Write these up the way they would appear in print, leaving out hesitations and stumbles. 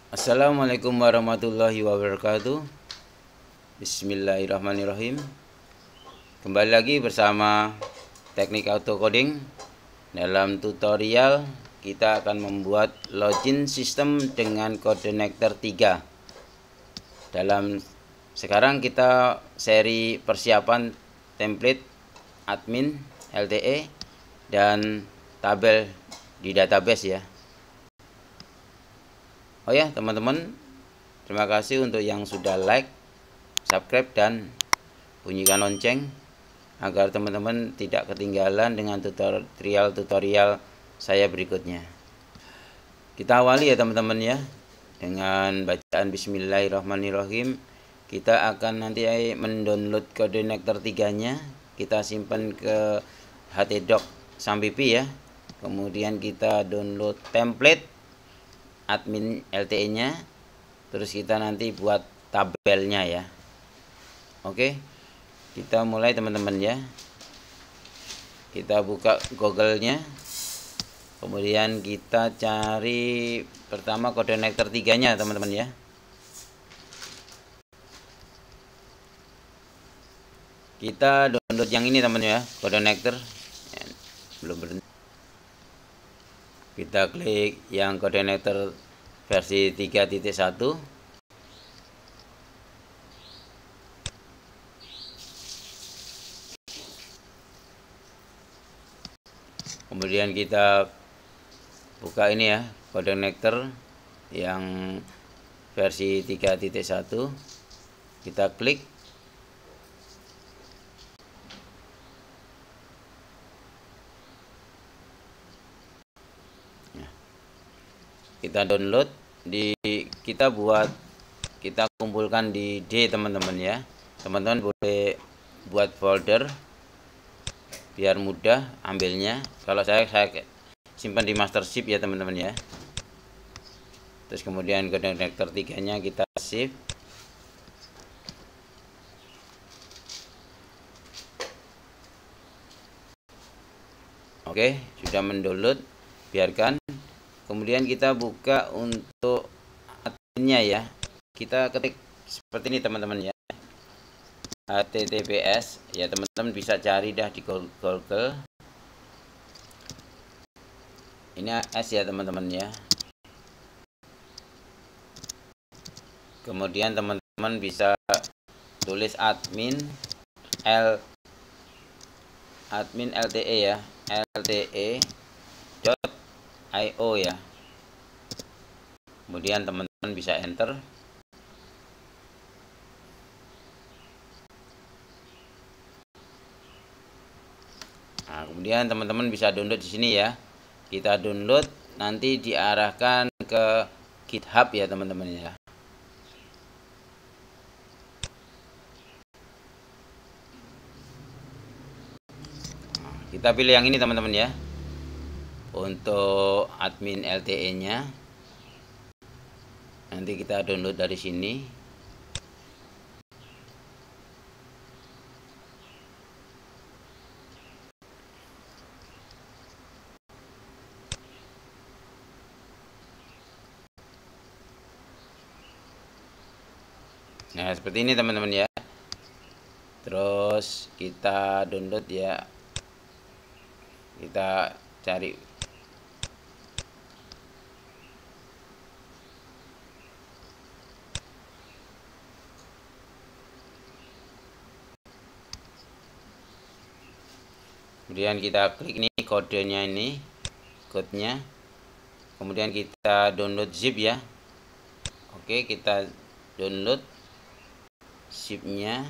Assalamualaikum warahmatullahi wabarakatuh. Bismillahirrahmanirrahim. Kembali lagi bersama Teknik Auto Coding. Dalam tutorial kita akan membuat login sistem dengan kode nektar 3. Sekarang kita seri persiapan template admin LTE dan tabel di database ya. Oh ya teman-teman, terima kasih untuk yang sudah like, subscribe, dan bunyikan lonceng agar teman-teman tidak ketinggalan dengan tutorial saya berikutnya. Kita awali ya teman-teman ya, dengan bacaan Bismillahirrahmanirrahim. Kita akan nanti mendownload kode nektar 3-nya, kita simpan ke htdoc sampipi ya. Kemudian kita download template admin LTE-nya, terus kita nanti buat tabelnya ya. Oke, kita mulai teman-teman ya. Kita buka Google-nya, kemudian kita cari pertama kode nektar 3-nya teman-teman ya. Kita download yang ini teman ya, kode nektar belum berhenti. Kita klik yang kode nektar versi 3.1. Kemudian kita buka ini ya, kode nektar yang versi 3.1. Kita klik. Kita download kita kumpulkan di D teman-teman ya. Teman-teman boleh buat folder biar mudah ambilnya. Kalau saya simpan di master zip ya teman-teman ya. Terus kemudian kode nektar 3-nya kita save. Oke, sudah mendownload, biarkan. Kemudian kita buka untuk adminnya ya. Kita ketik seperti ini teman-teman ya, https ya, teman-teman bisa cari dah di Google. Ini S ya teman-teman ya. Kemudian teman-teman bisa tulis admin LTE ya, lte.io ya. Kemudian teman-teman bisa enter. Nah, kemudian teman-teman bisa download di sini ya. Kita download, nanti diarahkan ke GitHub ya teman-teman ya. Kita pilih yang ini teman-teman ya, untuk admin LTE-nya. Nanti kita download dari sini. Nah, seperti ini teman-teman ya. Terus kita download ya. Kita cari. Kemudian kita klik ini kodenya, ini kodenya. Kemudian kita download zip ya. Oke, kita download zipnya.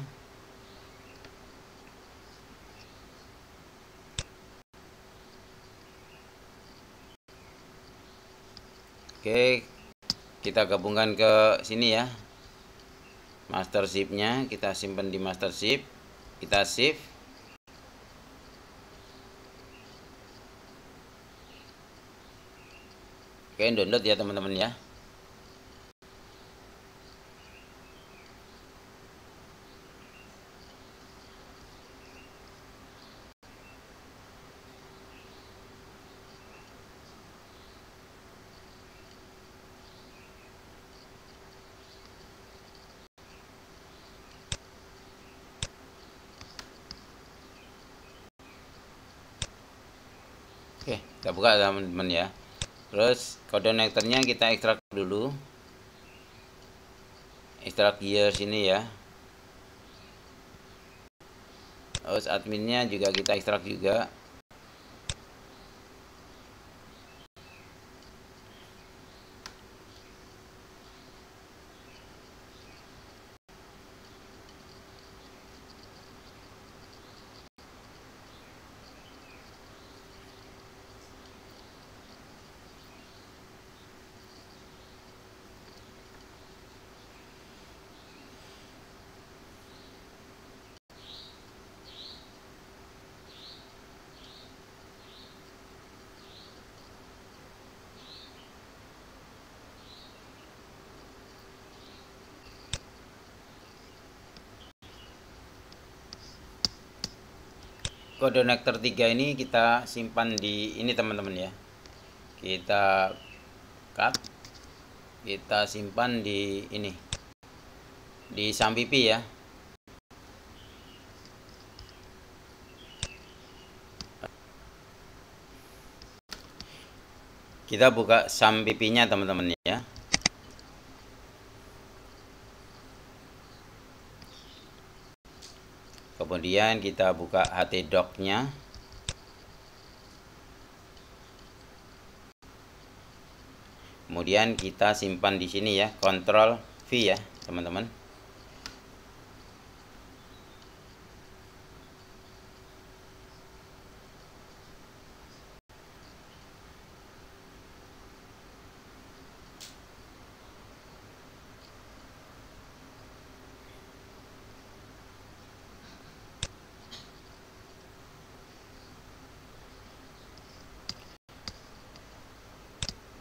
Oke, kita gabungkan ke sini ya, master zip-nya. Kita simpan di master zip, kita save. Oke, download ya teman-teman ya. Oke, kita buka teman-teman ya. Terus konektornya kita ekstrak dulu, ekstrak gear sini ya. Terus adminnya juga kita ekstrak juga. Konektor 3 ini kita simpan di ini teman-teman ya. Kita cut, kita simpan di ini, di sampipi ya. Kita buka sampipinya teman-teman ya. Kemudian kita buka htdoc-nya. Kemudian kita simpan di sini ya, Ctrl V ya, teman-teman.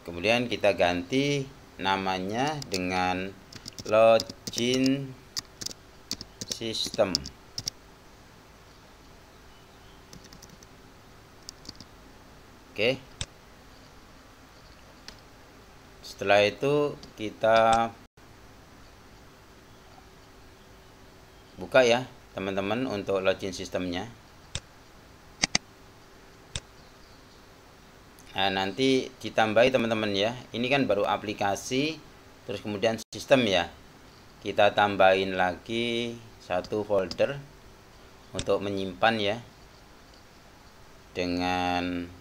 Kemudian kita ganti namanya dengan login system. Oke. Setelah itu kita buka ya teman-teman untuk login sistemnya. Nah, nanti ditambahi teman-teman ya. Ini kan baru aplikasi, terus kemudian sistem ya. Kita tambahin lagi satu folder untuk menyimpan ya, dengan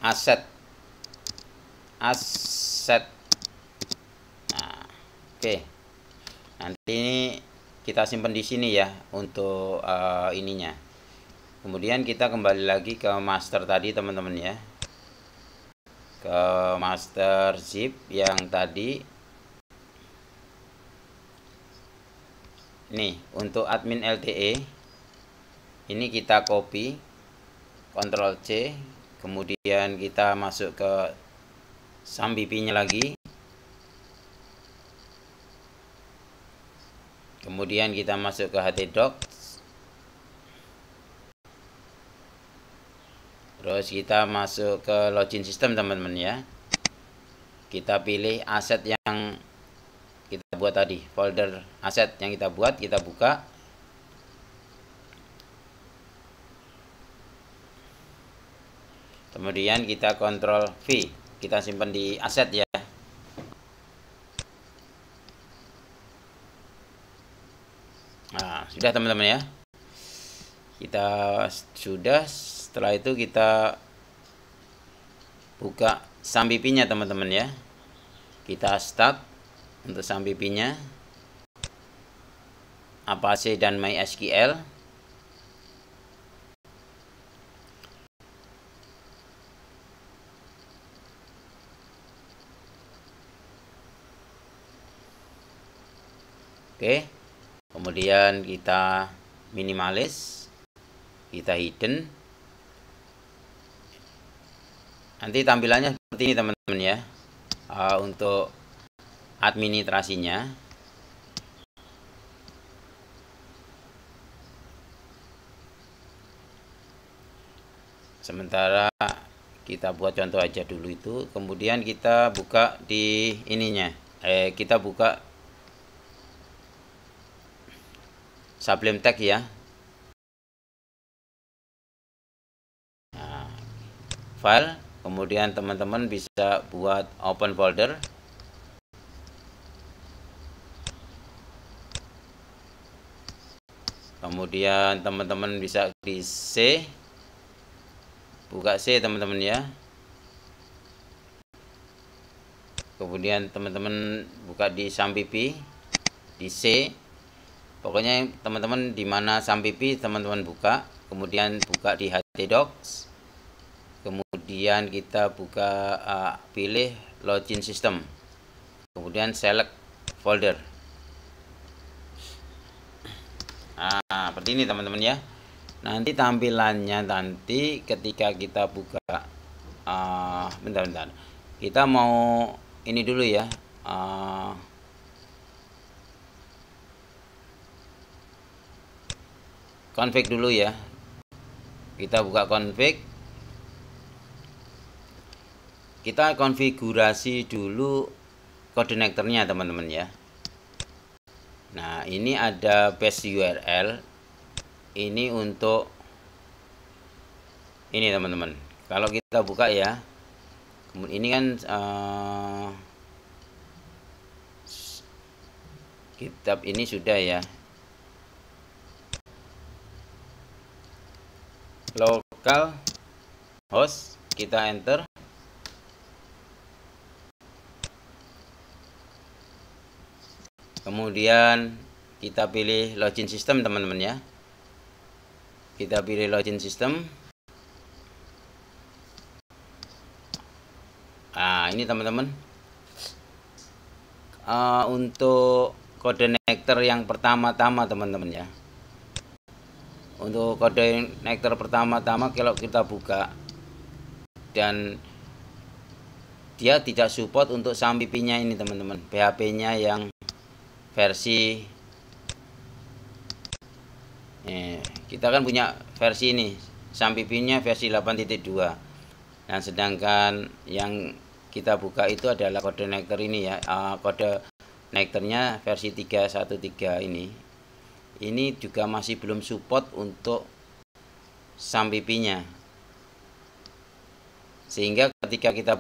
aset. Nah, oke. Nanti ini kita simpan di sini ya untuk ininya. Kemudian kita kembali lagi ke master tadi teman-teman ya, ke master zip yang tadi. Nih untuk admin LTE ini kita copy, Ctrl C, kemudian kita masuk ke sampipinya lagi, kemudian kita masuk ke htdoc. Terus kita masuk ke login system teman-teman ya. Kita pilih aset yang kita buat tadi, folder aset yang kita buat, kita buka. Kemudian kita Ctrl V, kita simpan di aset ya. Nah, sudah teman-teman ya. Kita sudah. Setelah itu kita buka sampipinya teman-teman ya. Kita start untuk sampipinya, Apache dan MySQL. Oke. Kemudian kita minimalis, kita hidden. Nanti tampilannya seperti ini teman-teman ya, untuk administrasinya. Sementara kita buat contoh aja dulu itu. Kemudian kita buka di ininya, kita buka Sublime Text ya. file, kemudian teman-teman bisa buat open folder. Kemudian teman-teman bisa di C, buka C teman-teman ya. Kemudian teman-teman buka di Sampipi di C. Pokoknya teman-teman di mana Sampipi teman-teman buka. Kemudian buka di htdocs. Kemudian kita buka pilih login system. Kemudian select folder. Nah, seperti ini teman-teman ya. Nanti tampilannya nanti ketika kita buka bentar. Kita mau ini dulu ya. Config dulu ya. Kita buka config. Kita konfigurasi dulu coordinatornya teman-teman ya. Nah, ini ada base URL. Ini untuk ini teman-teman. Kalau kita buka ya, ini kan kitab ini sudah ya. Local host, kita enter. Kemudian kita pilih login system teman-teman ya. Kita pilih login system. Nah, ini teman-teman. Untuk coordinator yang pertama-tama teman-teman ya. Untuk coordinator pertama-tama kalau kita buka dan dia tidak support untuk Sampipi-nya ini teman-teman. PHP-nya yang versi kita kan punya versi ini Sampipi-nya versi 8.2. Nah, sedangkan yang kita buka itu adalah coordinator ini ya. Kode connectornya versi 3.1.3 ini. Ini juga masih belum support untuk Sampipi-nya. Sehingga ketika kita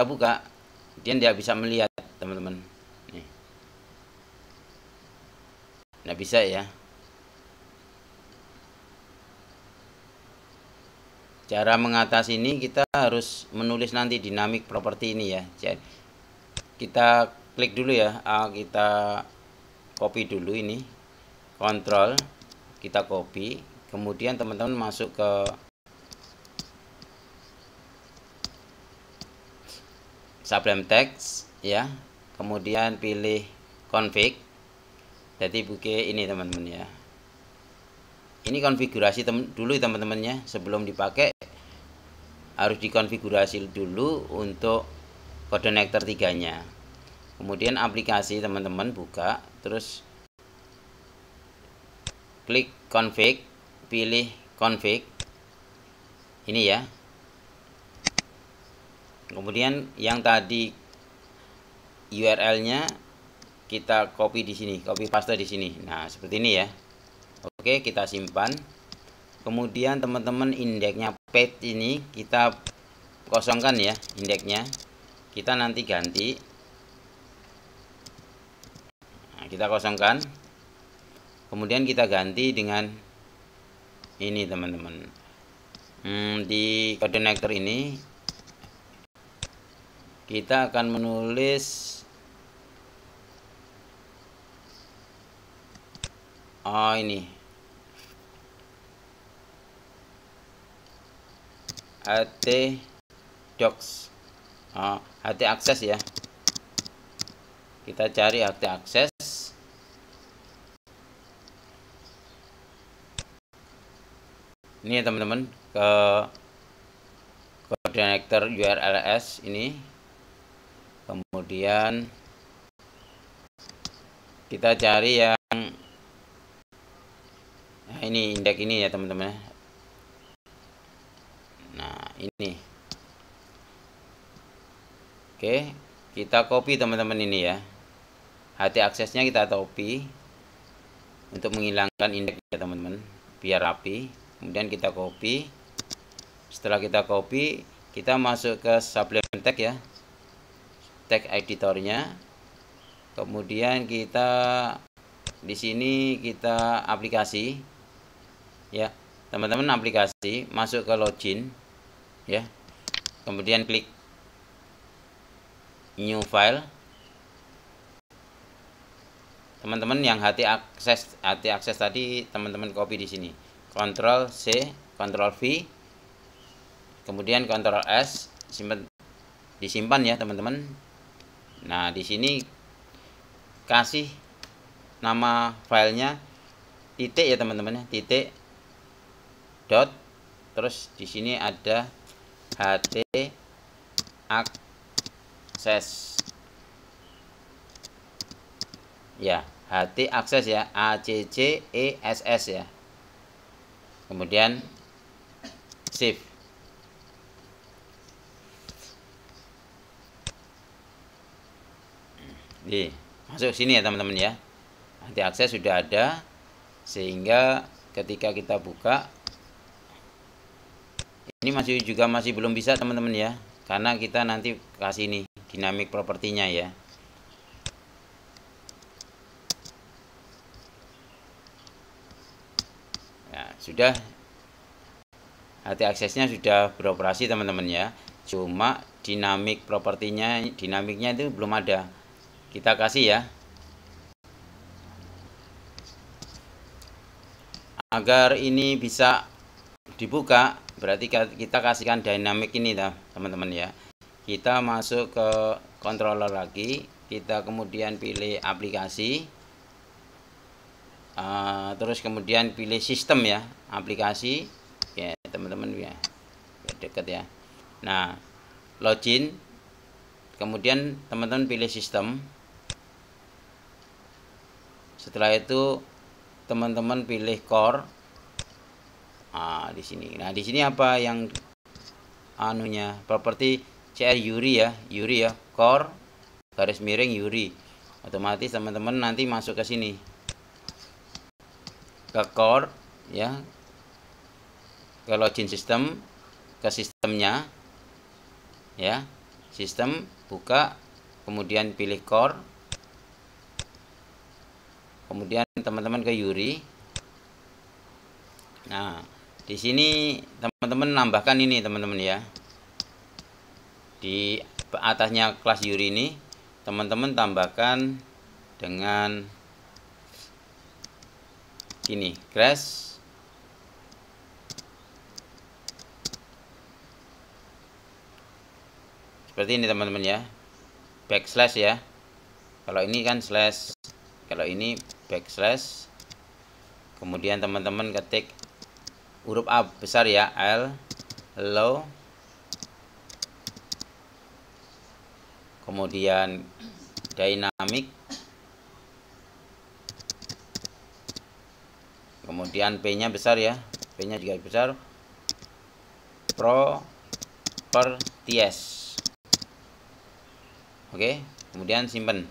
buka dia tidak bisa melihat teman-teman. Nggak bisa ya. Cara mengatasi ini kita harus menulis nanti dynamic property ini ya. Jadi kita klik dulu ya. Kita copy dulu ini. Control, kita copy. Kemudian teman-teman masuk ke Sublime Text ya. Kemudian pilih config. Jadi buke ini teman-teman ya. Ini konfigurasi dulu teman-temannya. Sebelum dipakai harus dikonfigurasi dulu untuk coordinator 3-nya. Kemudian aplikasi teman-teman buka, terus klik config, pilih config. Ini ya. Kemudian yang tadi URL-nya kita copy di sini, copy paste di sini. Nah, seperti ini ya. Oke, kita simpan. Kemudian teman-teman indeksnya page ini kita kosongkan ya, indeksnya. Kita nanti ganti. Nah, kita kosongkan. Kemudian kita ganti dengan ini teman-teman. Di coordinator ini kita akan menulis ini htdocs, ht akses ya. Kita cari ht akses. Ini ya teman-teman, ke coordinator URLs ini. Kemudian kita cari yang ini indeks ini ya teman-teman. Nah, ini. Oke, kita copy teman-teman ini ya. HT aksesnya kita copy. untuk menghilangkan indeks ya teman-teman, biar rapi. Kemudian kita copy. Setelah kita copy, kita masuk ke Sublime Text ya, tag editornya. Kemudian kita di sini kita aplikasi ya teman-teman, aplikasi, masuk ke login ya, kemudian klik new file. Teman-teman yang HT akses tadi teman-teman copy di sini, Ctrl C, Ctrl V, kemudian Ctrl S, disimpan ya teman-teman. Nah di sini kasih nama filenya titik ya teman-teman, titik dot, terus di sini ada HT akses ya, HT akses ya, ACCESS ya, kemudian save. Masuk sini ya teman-teman ya, HT akses sudah ada, sehingga ketika kita buka ini masih belum bisa teman-teman ya, karena kita nanti kasih ini dynamic propertinya ya. Nah, sudah HT aksesnya sudah beroperasi teman-teman ya, cuma dinamiknya itu belum ada. Kita kasih ya, agar ini bisa dibuka berarti kita kasihkan dynamic ini teman-teman ya. Kita masuk ke controller lagi, kita kemudian pilih aplikasi, terus kemudian pilih sistem ya, aplikasi ya teman-teman ya, deket ya. Nah login, kemudian teman-teman pilih sistem. Setelah itu teman-teman pilih core. Di sini. Nah, di sini apa yang anunya? Properti CR URI ya, core garis miring URI. Otomatis teman-teman nanti masuk ke sini. Ke core ya. Ke login sistem, ke sistemnya. Ya. Sistem, buka, kemudian pilih core. Kemudian teman-teman ke URI. Nah, di sini teman-teman nambahkan ini teman-teman ya, di atasnya kelas URI ini teman-teman tambahkan dengan ini crash seperti ini teman-teman ya, backslash ya, kalau ini kan slash, kalau ini backslash. Kemudian teman-teman ketik huruf A besar ya, L, hello, kemudian dynamic, kemudian P nya besar ya, P nya juga besar, properties. Oke, kemudian simpan,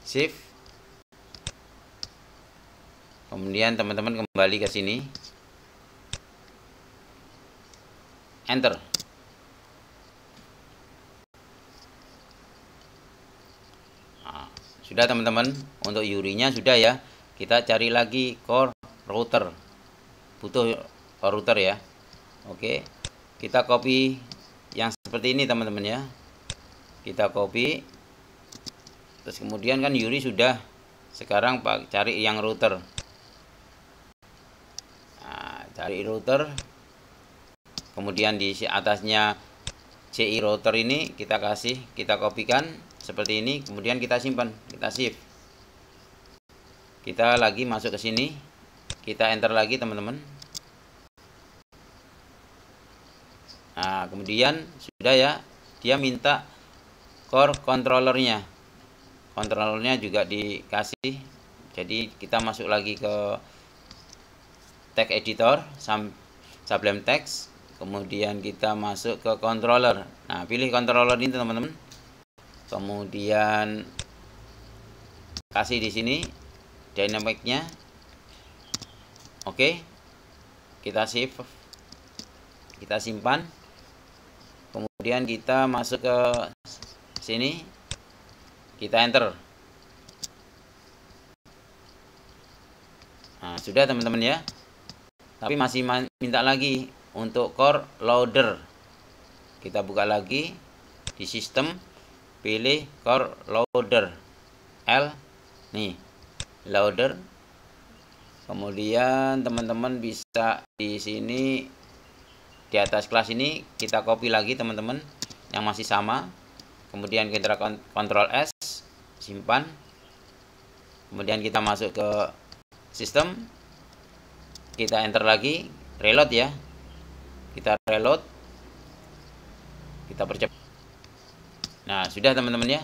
save. Kemudian teman-teman kembali ke sini, enter. Nah, sudah teman-teman, untuk URI-nya sudah ya. Kita cari lagi core router, butuh router ya. Oke, kita copy yang seperti ini teman-teman ya. Kita copy, terus kemudian kan URI sudah, sekarang cari yang router. Cari router, kemudian di atasnya CI router ini kita kopikan seperti ini, kemudian kita simpan, kita save. Kita lagi masuk ke sini, kita enter lagi teman-teman. Nah kemudian sudah ya, dia minta core controllernya juga dikasih. Jadi kita masuk lagi ke tag editor, Sublime Text, kemudian kita masuk ke controller. Nah pilih controller ini teman-teman, kemudian kasih di sini dynamicnya. Oke, kita save, kita simpan, kemudian kita masuk ke sini, kita enter. Nah, sudah teman-teman ya. Tapi masih minta lagi untuk core loader. Kita buka lagi di sistem, pilih core loader L, nih loader. Kemudian teman-teman bisa di sini, di atas kelas ini kita copy lagi teman-teman yang masih sama. Kemudian kita Ctrl S, simpan. Kemudian kita masuk ke sistem, kita enter lagi, reload ya. Kita reload, kita percepat. Nah, sudah teman-teman ya.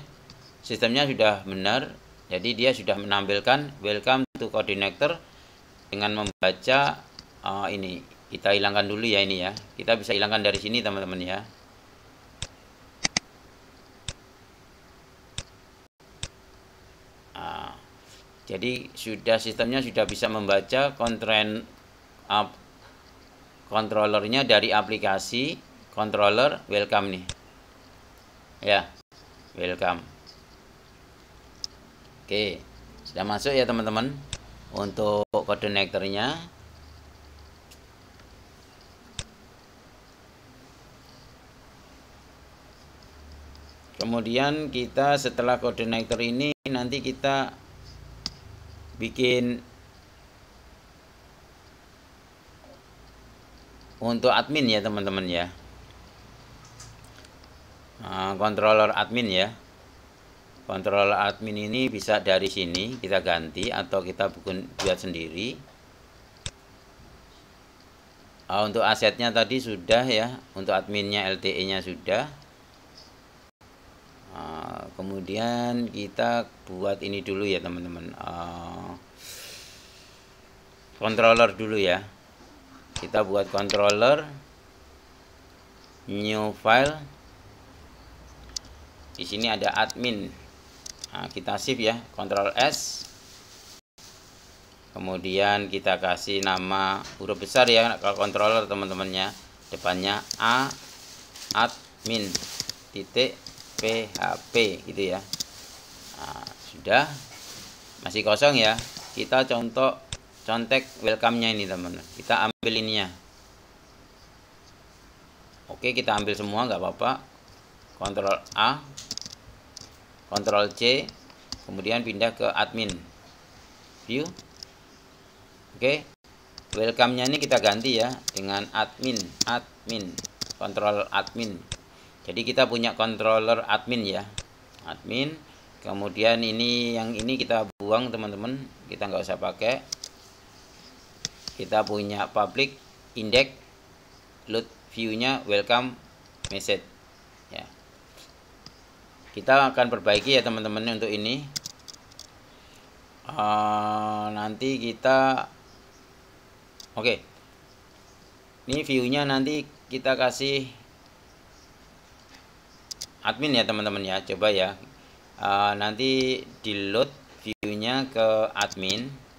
Sistemnya sudah benar. Jadi dia sudah menampilkan welcome to coordinator dengan membaca ini. Kita hilangkan dulu ya ini ya. Kita bisa hilangkan dari sini teman-teman ya. Jadi sistemnya sudah bisa membaca controllernya dari aplikasi controller welcome nih. Ya, welcome. Oke, sudah masuk ya teman-teman untuk coordinatornya. Kemudian kita setelah coordinator ini nanti kita bikin untuk admin ya teman-teman ya. Controller admin ya. Controller admin ini bisa dari sini kita ganti atau kita buat sendiri. Untuk asetnya tadi sudah ya. Untuk adminnya LTE-nya sudah. Kemudian kita buat ini dulu ya teman-teman. Controller dulu ya. Kita buat controller, new file. Di sini ada admin. Nah, kita shift ya, Ctrl S. Kemudian kita kasih nama huruf besar ya kalau controller teman-temannya. Depannya A admin titik PHP gitu ya. Nah, sudah. Masih kosong ya. Kita contek welcome-nya ini teman-teman. Kita ambil ininya. Oke, kita ambil semua nggak apa-apa. Ctrl A, Ctrl C, kemudian pindah ke admin view. Oke, welcome-nya ini kita ganti ya dengan admin, control admin. Jadi kita punya controller admin ya, admin. Kemudian yang ini kita buang teman-teman, kita nggak usah pakai. Kita punya public index, load view-nya welcome message ya. Kita akan perbaiki ya teman-teman untuk ini. Nanti kita oke. Ini view-nya nanti kita kasih admin ya teman-teman ya. Coba ya. Nanti di load view-nya ke admin.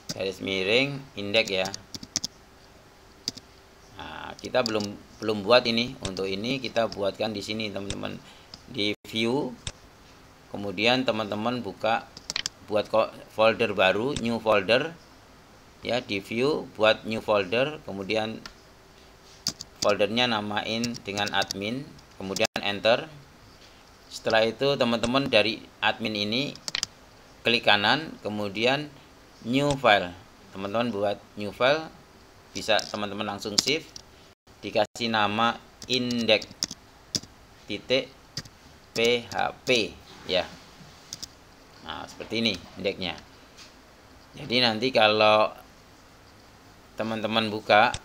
Garis miring index ya. Nah, kita belum buat ini. Untuk ini kita buatkan di sini teman-teman, di view. Kemudian teman-teman buat folder baru, new folder ya. Di view buat new folder, kemudian foldernya namain dengan admin, kemudian enter. Setelah itu teman-teman dari admin ini klik kanan, kemudian new file. Teman-teman buat new file, bisa teman-teman langsung shift, dikasih nama index.php ya. Nah, seperti ini indeksnya. Jadi nanti kalau teman-teman buka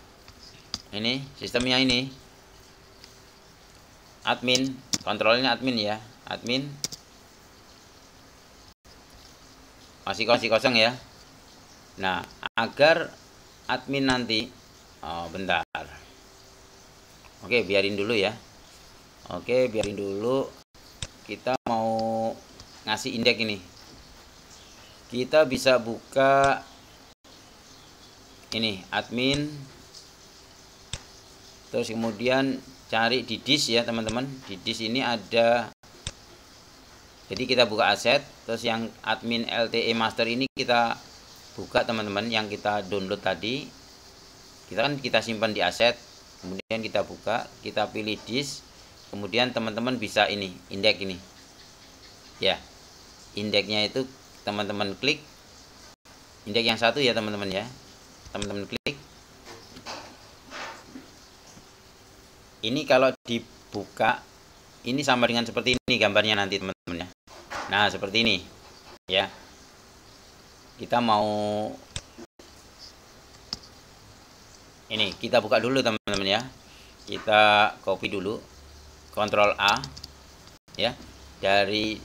ini sistemnya, ini admin, kontrolnya admin ya, admin masih kosong ya. Nah, agar admin nanti bentar. Oke, biarin dulu ya. Oke, biarin dulu. Kita mau ngasih indeks ini. kita bisa buka ini admin, terus kemudian cari di disk ya teman-teman. Di disk ini ada, jadi kita buka aset, terus yang admin LTE master ini kita buka teman-teman, yang kita download tadi kita simpan di aset, kemudian kita buka, kita pilih disk, kemudian teman-teman bisa ini indeks ini ya, indeksnya itu teman-teman klik indeks yang satu ya teman-teman ya, teman-teman klik ini. Kalau dibuka ini sama dengan seperti ini gambarnya nanti teman-teman ya. Nah seperti ini ya, kita mau ini kita buka dulu teman-teman ya, kita copy dulu, Ctrl A ya, dari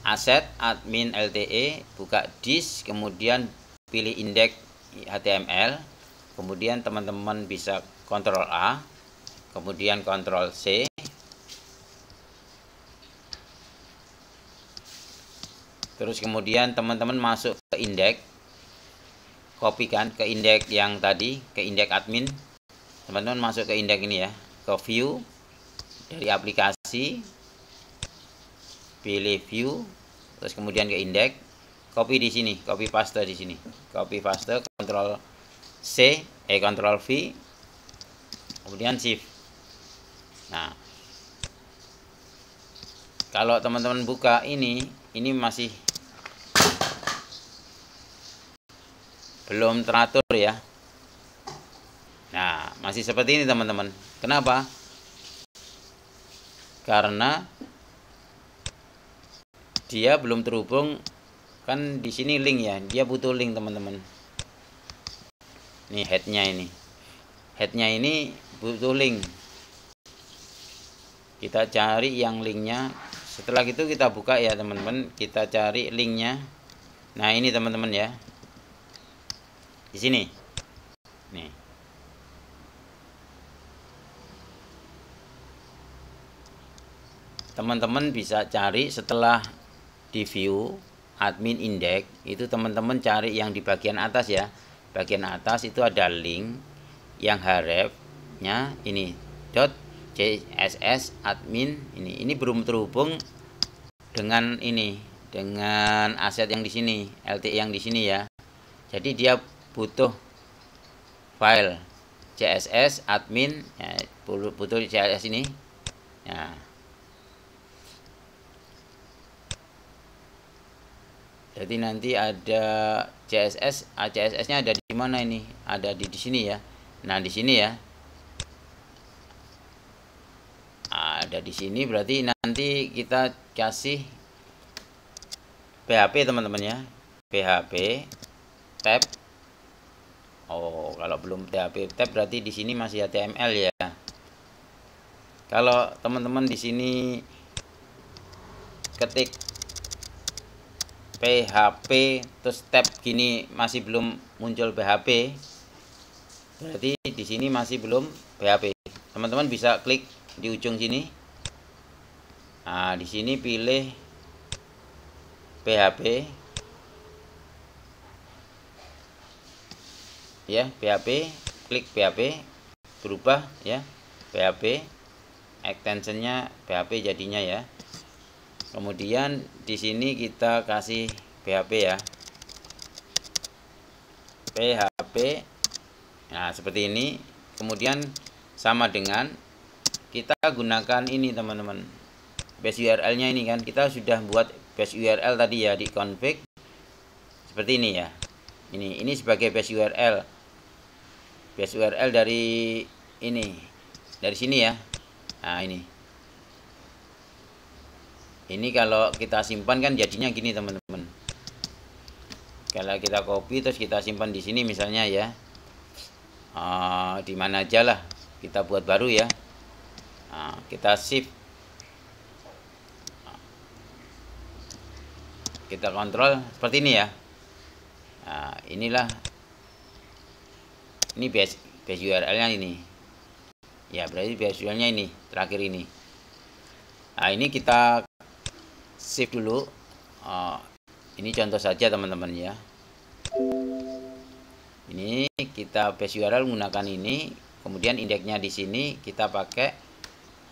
aset admin LTE, buka disk, kemudian pilih indeks HTML, kemudian teman-teman bisa Ctrl A, kemudian Ctrl C, terus kemudian teman-teman masuk ke indeks, kopikan ke indeks yang tadi, ke indeks admin, teman-teman masuk ke indeks ini ya, ke view, dari aplikasi pilih view, terus kemudian ke indeks, copy di sini, copy paste di sini, copy paste, Ctrl C, Ctrl V, kemudian shift. Nah kalau teman-teman buka ini masih belum teratur ya. Nah masih seperti ini teman-teman. Kenapa? Karena dia belum terhubung, kan di sini link ya, dia butuh link teman-teman. Nih headnya ini butuh link, kita cari yang linknya. Setelah itu kita buka ya teman-teman, kita cari linknya. Nah ini teman-teman ya, di sini nih, teman-teman bisa cari setelah di view admin index itu, teman-teman cari yang di bagian atas ya, bagian atas itu ada link yang hrefnya ini .css admin ini belum terhubung dengan ini, dengan aset yang di sini, LTE yang di sini ya. Jadi dia butuh file CSS admin ya, butuh CSS ini ya. Jadi nanti ada CSS-nya ada di mana ini? Ada di sini ya. Nah, di sini ya. Ada di sini, berarti nanti kita kasih PHP teman-teman ya. PHP tab. Oh, kalau belum PHP tab berarti di sini masih HTML ya. Kalau teman-teman di sini ketik PHP terus tab gini masih belum muncul PHP, berarti di sini masih belum PHP. Teman-teman bisa klik di ujung sini. Nah, di sini pilih PHP ya, PHP, klik PHP, berubah ya, PHP, extensionnya PHP jadinya ya. Kemudian di sini kita kasih PHP ya, PHP. Nah seperti ini. Kemudian sama dengan kita gunakan ini teman-teman, base URL-nya ini kan kita sudah buat base URL tadi ya, di config seperti ini ya. Ini sebagai base URL, dari ini, dari sini ya. Nah ini kalau kita simpan kan jadinya gini teman-teman. Kalau kita copy terus kita simpan di sini misalnya ya, di mana aja lah kita buat baru ya. Kita shift, kita kontrol seperti ini ya. Inilah, ini base URL-nya ini ya, berarti base URL-nya ini terakhir ini. Ini kita save dulu, Ini contoh saja teman-teman ya. Ini kita base URL menggunakan ini, kemudian indeksnya di sini kita pakai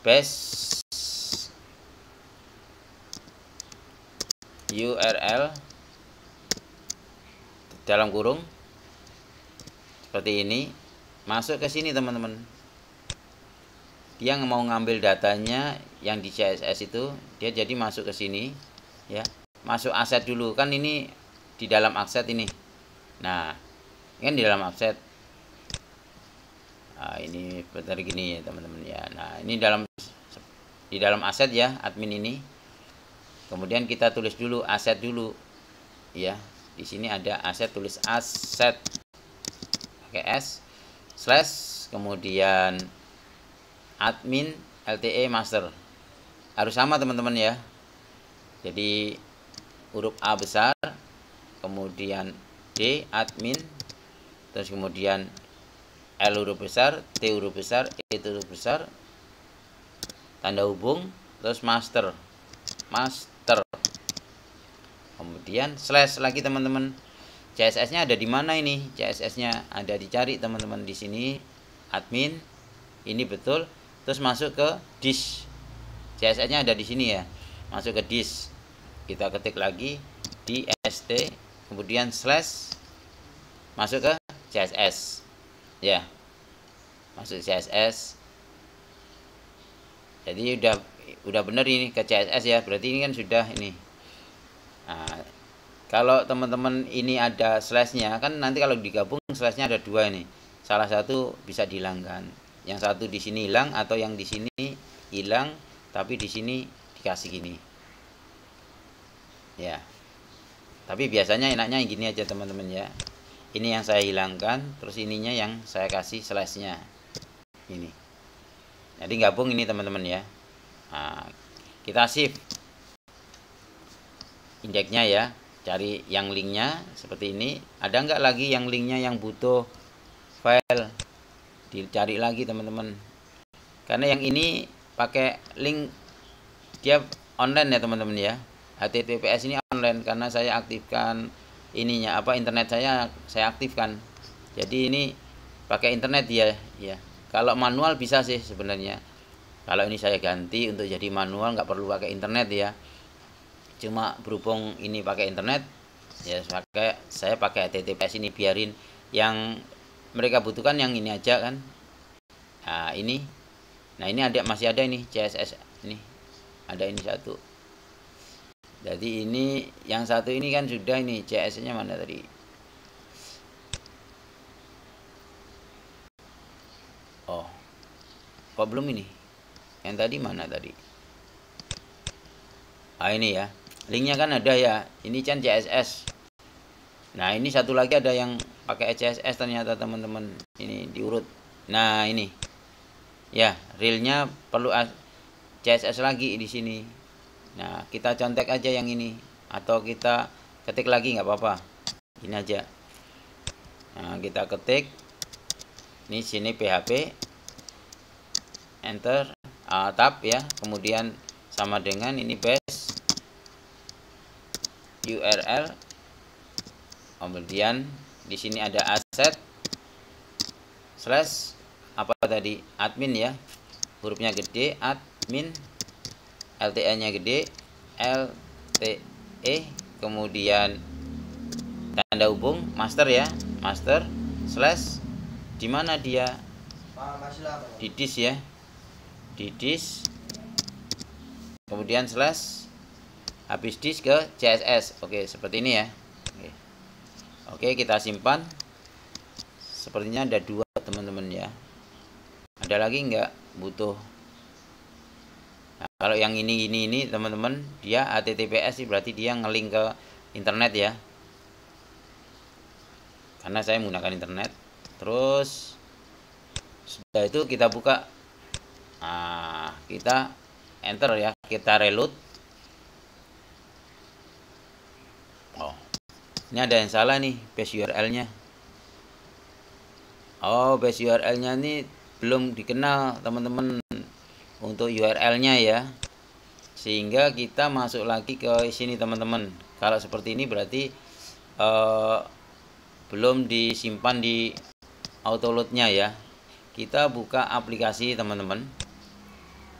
base URL dalam kurung seperti ini, masuk ke sini teman-teman. Dia mau ngambil datanya yang di CSS itu, dia jadi masuk ke sini ya. Masuk aset dulu, kan ini di dalam aset ini. Nah, kan di dalam aset. Nah, ini seperti gini ya teman-teman ya. Nah, ini di dalam aset ya, admin ini. Kemudian kita tulis dulu aset dulu ya. Di sini ada aset, tulis aset pakai S slash kemudian admin LTE master. Harus sama teman-teman ya. Jadi huruf A besar, kemudian D admin, terus kemudian L huruf besar, T huruf besar, E huruf besar, tanda hubung, terus master. Kemudian slash lagi teman-teman. CSS-nya ada di mana ini? CSS-nya ada dicari teman-teman di sini. Admin. Ini betul. Terus masuk ke disk. CSS-nya ada di sini ya. Masuk ke disk. Kita ketik lagi dst, kemudian slash, masuk ke CSS. Ya. Masuk CSS. Jadi udah bener ini ke CSS ya, berarti ini kan sudah ini. Nah, kalau teman-teman ini ada slashnya, kan nanti kalau digabung slashnya ada dua ini, salah satu bisa dihilangkan, yang satu di sini hilang, atau yang di sini hilang tapi di sini dikasih gini ya. Tapi biasanya enaknya yang gini aja teman-teman ya. Ini yang saya hilangkan, terus ininya yang saya kasih slashnya ini. Jadi gabung ini teman-teman ya. Nah, kita shift indeksnya ya, cari yang linknya seperti ini. Ada nggak lagi yang linknya yang butuh file, dicari lagi teman-teman, karena yang ini pakai link dia online ya teman-teman ya. HTTPS ini online karena saya aktifkan ininya, internet saya aktifkan. Jadi ini pakai internet ya. Kalau manual bisa sih sebenarnya. Kalau ini saya ganti untuk jadi manual, nggak perlu pakai internet ya. Cuma berhubung ini pakai internet ya, saya pakai HTTPS ini, biarin yang mereka butuhkan yang ini aja kan. Nah ini masih ada ini CSS ini, ada ini satu. Jadi ini yang satu ini kan sudah, ini CSS nya mana tadi? Oh, kok belum ini? Yang tadi mana tadi? Ini ya, linknya kan ada ya, ini kan CSS. Nah ini satu lagi ada yang pakai CSS ternyata teman-teman, ini diurut. Nah ini ya, realnya perlu CSS lagi di sini. Nah kita contek aja yang ini, atau kita ketik lagi nggak apa-apa, ini aja. Nah kita ketik ini sini PHP, enter, tab ya, kemudian sama dengan ini base URL, kemudian di sini ada aset slash apa tadi, admin ya, hurufnya gede, admin, LTE-nya gede, LTE, kemudian tanda hubung, master ya, master slash, di mana dia, di disk ya, di disk, kemudian slash, habis disk ke CSS. Oke, seperti ini ya. Oke, kita simpan. Sepertinya ada dua teman-teman ya. Ada lagi nggak butuh? Nah, kalau yang ini teman-teman, dia HTTPS sih, berarti dia ngelink ke internet ya. Karena saya menggunakan internet. Terus sudah itu kita buka. Nah, kita enter ya, kita reload. Oh, ini ada yang salah nih, base URL-nya. Oh, base URL-nya ini belum dikenal teman-teman untuk URL-nya ya. Sehingga kita masuk lagi ke sini teman-teman, Kalau seperti ini berarti belum disimpan di autoloadnya ya. Kita buka aplikasi teman-teman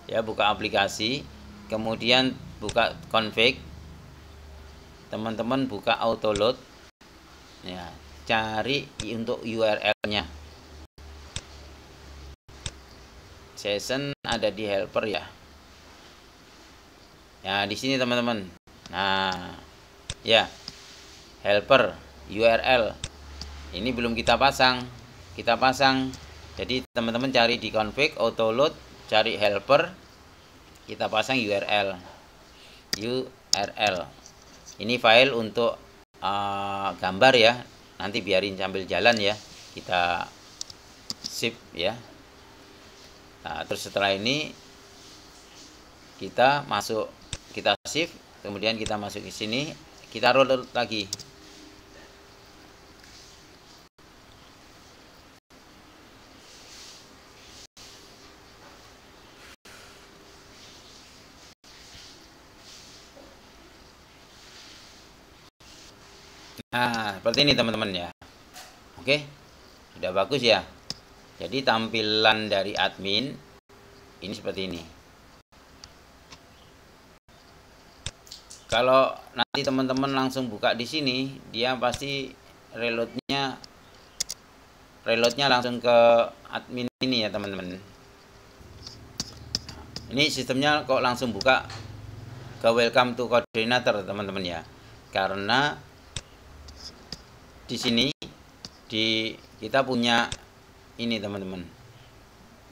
ya, buka aplikasi, kemudian buka config, teman-teman buka autoload ya, cari untuk URL-nya. Session ada di helper ya. Ya di sini teman-teman. Nah ya, helper URL ini belum kita pasang, jadi teman-teman cari di config autoload, cari helper, kita pasang URL. Ini file untuk gambar ya, nanti biarin sambil jalan ya, kita save ya. Nah terus setelah ini kita save, kemudian kita masuk ke sini, kita roll lagi. Nah seperti ini teman-teman ya. Oke, sudah bagus ya. Jadi tampilan dari admin ini seperti ini. Kalau nanti teman-teman langsung buka di sini, dia pasti reloadnya langsung ke admin ini ya teman-teman. Ini sistemnya kok langsung buka ke welcome to coordinator teman-teman ya, karena di sini kita punya ini teman-teman.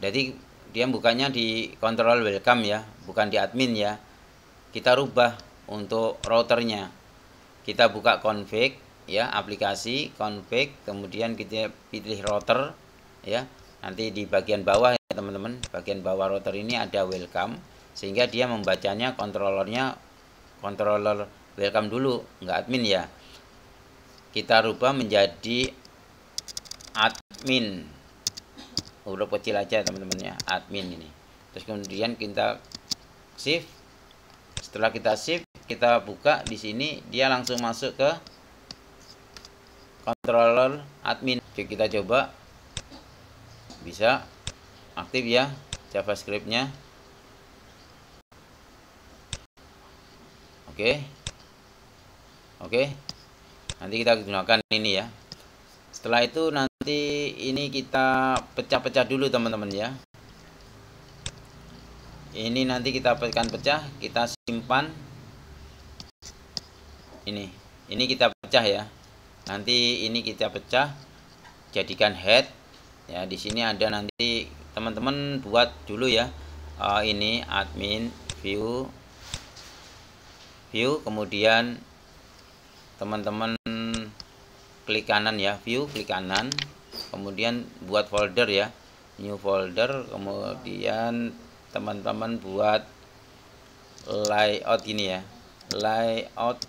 Jadi dia bukanya di control welcome ya, bukan di admin ya. Kita rubah untuk routernya, kita buka config ya, aplikasi config, kemudian kita pilih router ya. Nanti di bagian bawah ya teman-teman, bagian bawah router ini ada welcome, sehingga dia membacanya controller welcome dulu, nggak admin ya. Kita rubah menjadi admin, huruf kecil aja teman-teman ya, admin ini. Terus kemudian kita save. Setelah kita save, kita buka di sini, dia langsung masuk ke controller admin. Oke, kita coba, bisa aktif ya JavaScript-nya. Oke, nanti kita gunakan ini ya. Setelah itu nanti ini kita pecah-pecah dulu teman-teman ya. Ini nanti kita pecah, kita simpan. Ini kita pecah ya. Nanti ini kita pecah, jadikan head ya. Di sini ada, nanti teman-teman buat dulu ya. Ini admin view, kemudian teman-teman klik kanan ya, view, klik kanan, kemudian buat folder ya, new folder, kemudian teman-teman buat layout ini ya, layout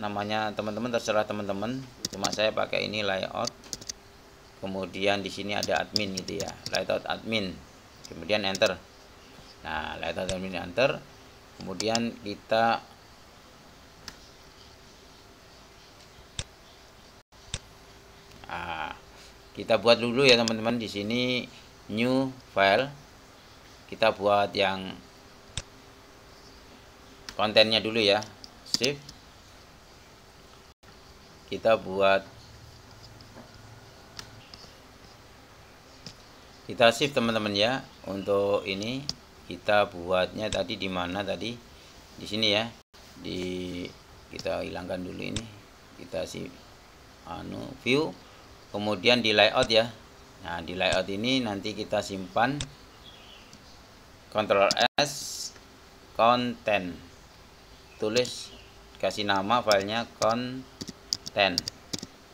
namanya teman-teman, terserah teman-teman, cuma saya pakai ini layout. Kemudian di sini ada admin gitu ya, layout admin, kemudian enter. Nah layout admin enter, kemudian kita buat dulu ya teman-teman. Di sini new file, kita buat yang kontennya dulu ya, save. Kita save teman-teman ya. Untuk ini kita buatnya tadi di mana tadi, di sini ya, kita hilangkan dulu ini, kita view, kemudian di layout ya. Nah di layout ini nanti kita simpan, Ctrl S, content, tulis, kasih nama filenya content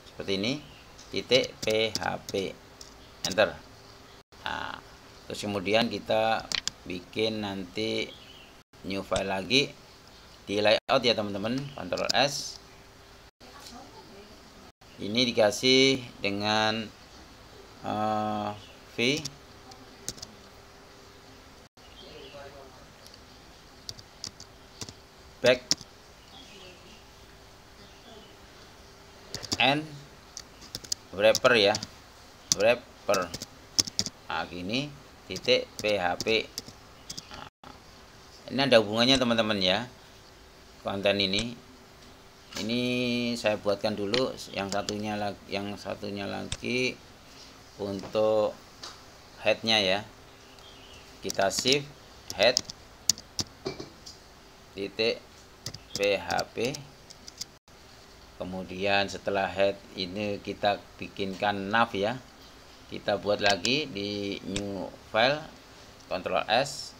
seperti ini, .php, enter. Nah terus kemudian kita bikin nanti new file lagi di layout ya teman-teman, Ctrl S. Ini dikasih dengan V, and wrapper ya, wrapper. Nah, gini titik PHP. Nah, ini ada hubungannya teman-teman ya, konten ini saya buatkan dulu yang satunya lagi untuk headnya ya. Kita shift head titik PHP, kemudian setelah head ini kita bikinkan nav ya, kita buat lagi di new file, Ctrl S,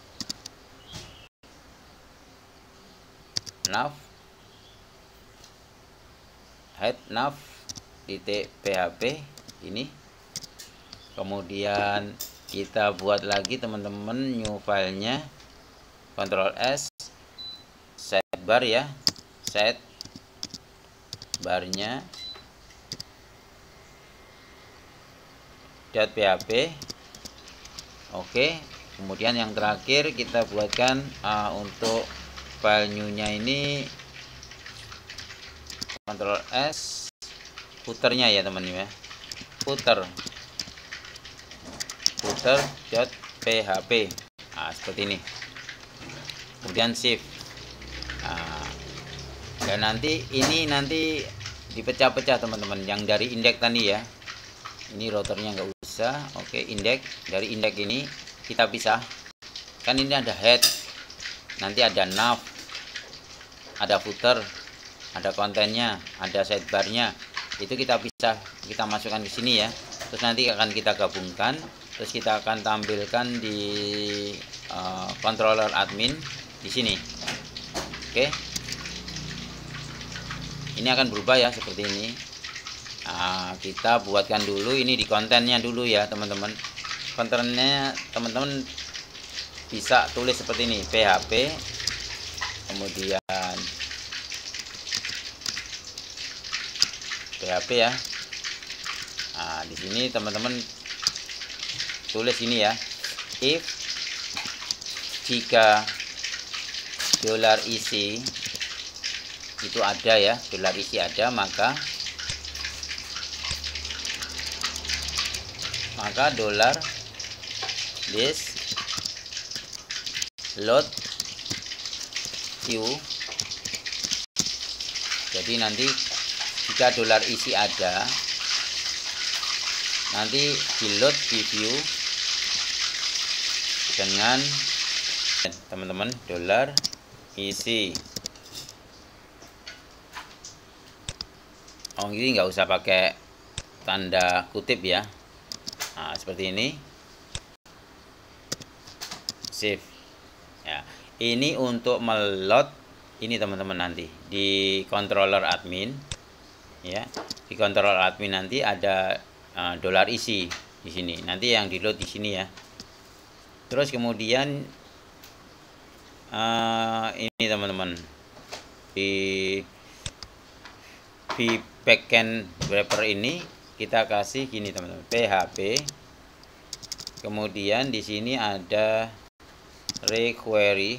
nav, head nav titik PHP ini. Kemudian kita buat lagi teman-teman new filenya, Ctrl S, set bar ya, set barnya .php. Oke, kemudian yang terakhir kita buatkan untuk file new-nya ini Ctrl S, footernya ya teman-teman ya, footer.php. Nah, seperti ini. Kemudian shift. Nah, dan nanti dipecah-pecah teman-teman, yang dari indeks tadi ya. Ini rotornya nggak usah. Oke, indeks, dari indeks ini kita pisah. Kan ini ada head, nanti ada nav, ada footer, ada kontennya, ada sidebarnya. Itu kita pisah, kita masukkan ke sini ya. Terus nanti akan kita gabungkan, terus kita akan tampilkan di controller admin di sini. Oke, ini akan berubah ya seperti ini. Nah, kita buatkan dulu ini di kontennya dulu ya teman-teman. Kontennya teman-teman bisa tulis seperti ini, PHP, kemudian PHP ya. Nah, di sini teman-teman tulis ini ya, if jika $isi itu ada ya, $isi ada, maka $this load queue. Jadi nanti jika $isi ada, nanti di load di view dengan teman-teman $isi. Oh, ini nggak usah pakai tanda kutip ya. Nah, seperti ini. Save ya. Ini untuk meload ini teman-teman, nanti di controller admin ya. Di controller admin nanti ada $isi di sini. Nanti yang di load di sini ya. Terus kemudian ini teman-teman, di backend wrapper ini kita kasih gini teman-teman, PHP. Kemudian di sini ada require,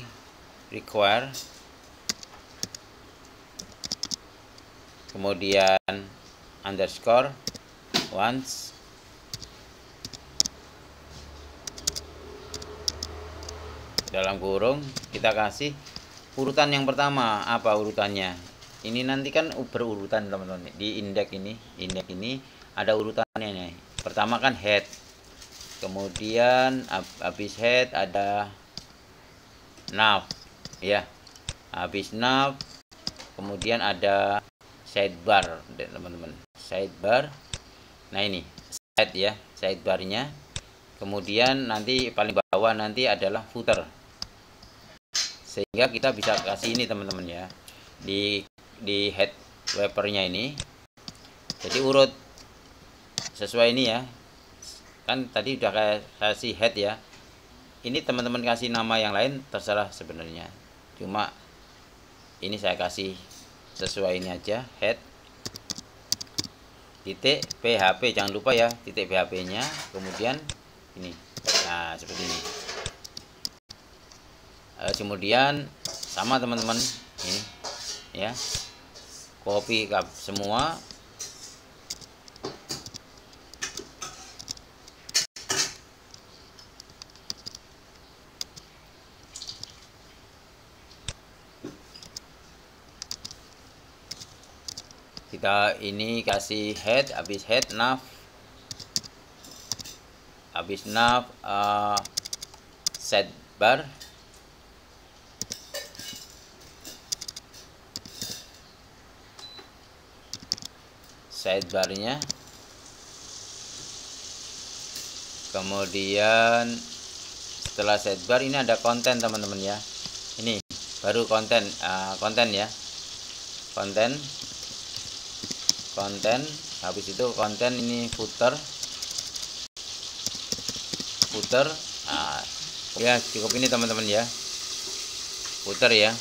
kemudian underscore once, dalam kurung kita kasih urutan yang pertama. Apa urutannya? Ini nanti kan berurutan teman-teman. Di indeks ini ada urutannya nih. Pertama kan head, kemudian habis head ada nav ya, habis nav kemudian ada sidebar teman-teman, sidebar. Nah ini side ya, sidebarnya. Kemudian nanti paling bawah nanti adalah footer, sehingga kita bisa kasih ini teman-teman ya, di head wrappernya ini. Jadi urut sesuai ini ya, kan tadi udah kasih head ya. Ini teman-teman kasih nama yang lain terserah sebenarnya, cuma ini saya kasih sesuai ini aja, head titik PHP, jangan lupa ya titik PHP nya. Kemudian ini, nah seperti ini. Kemudian sama teman-teman ini ya, copy semua, kita ini kasih head, habis head nav, sidebar, sidebarnya, kemudian setelah sidebar ini ada konten teman-teman ya. Ini baru konten, konten ya, konten, habis itu konten ini footer, ya cukup ini teman-teman ya, footer ya.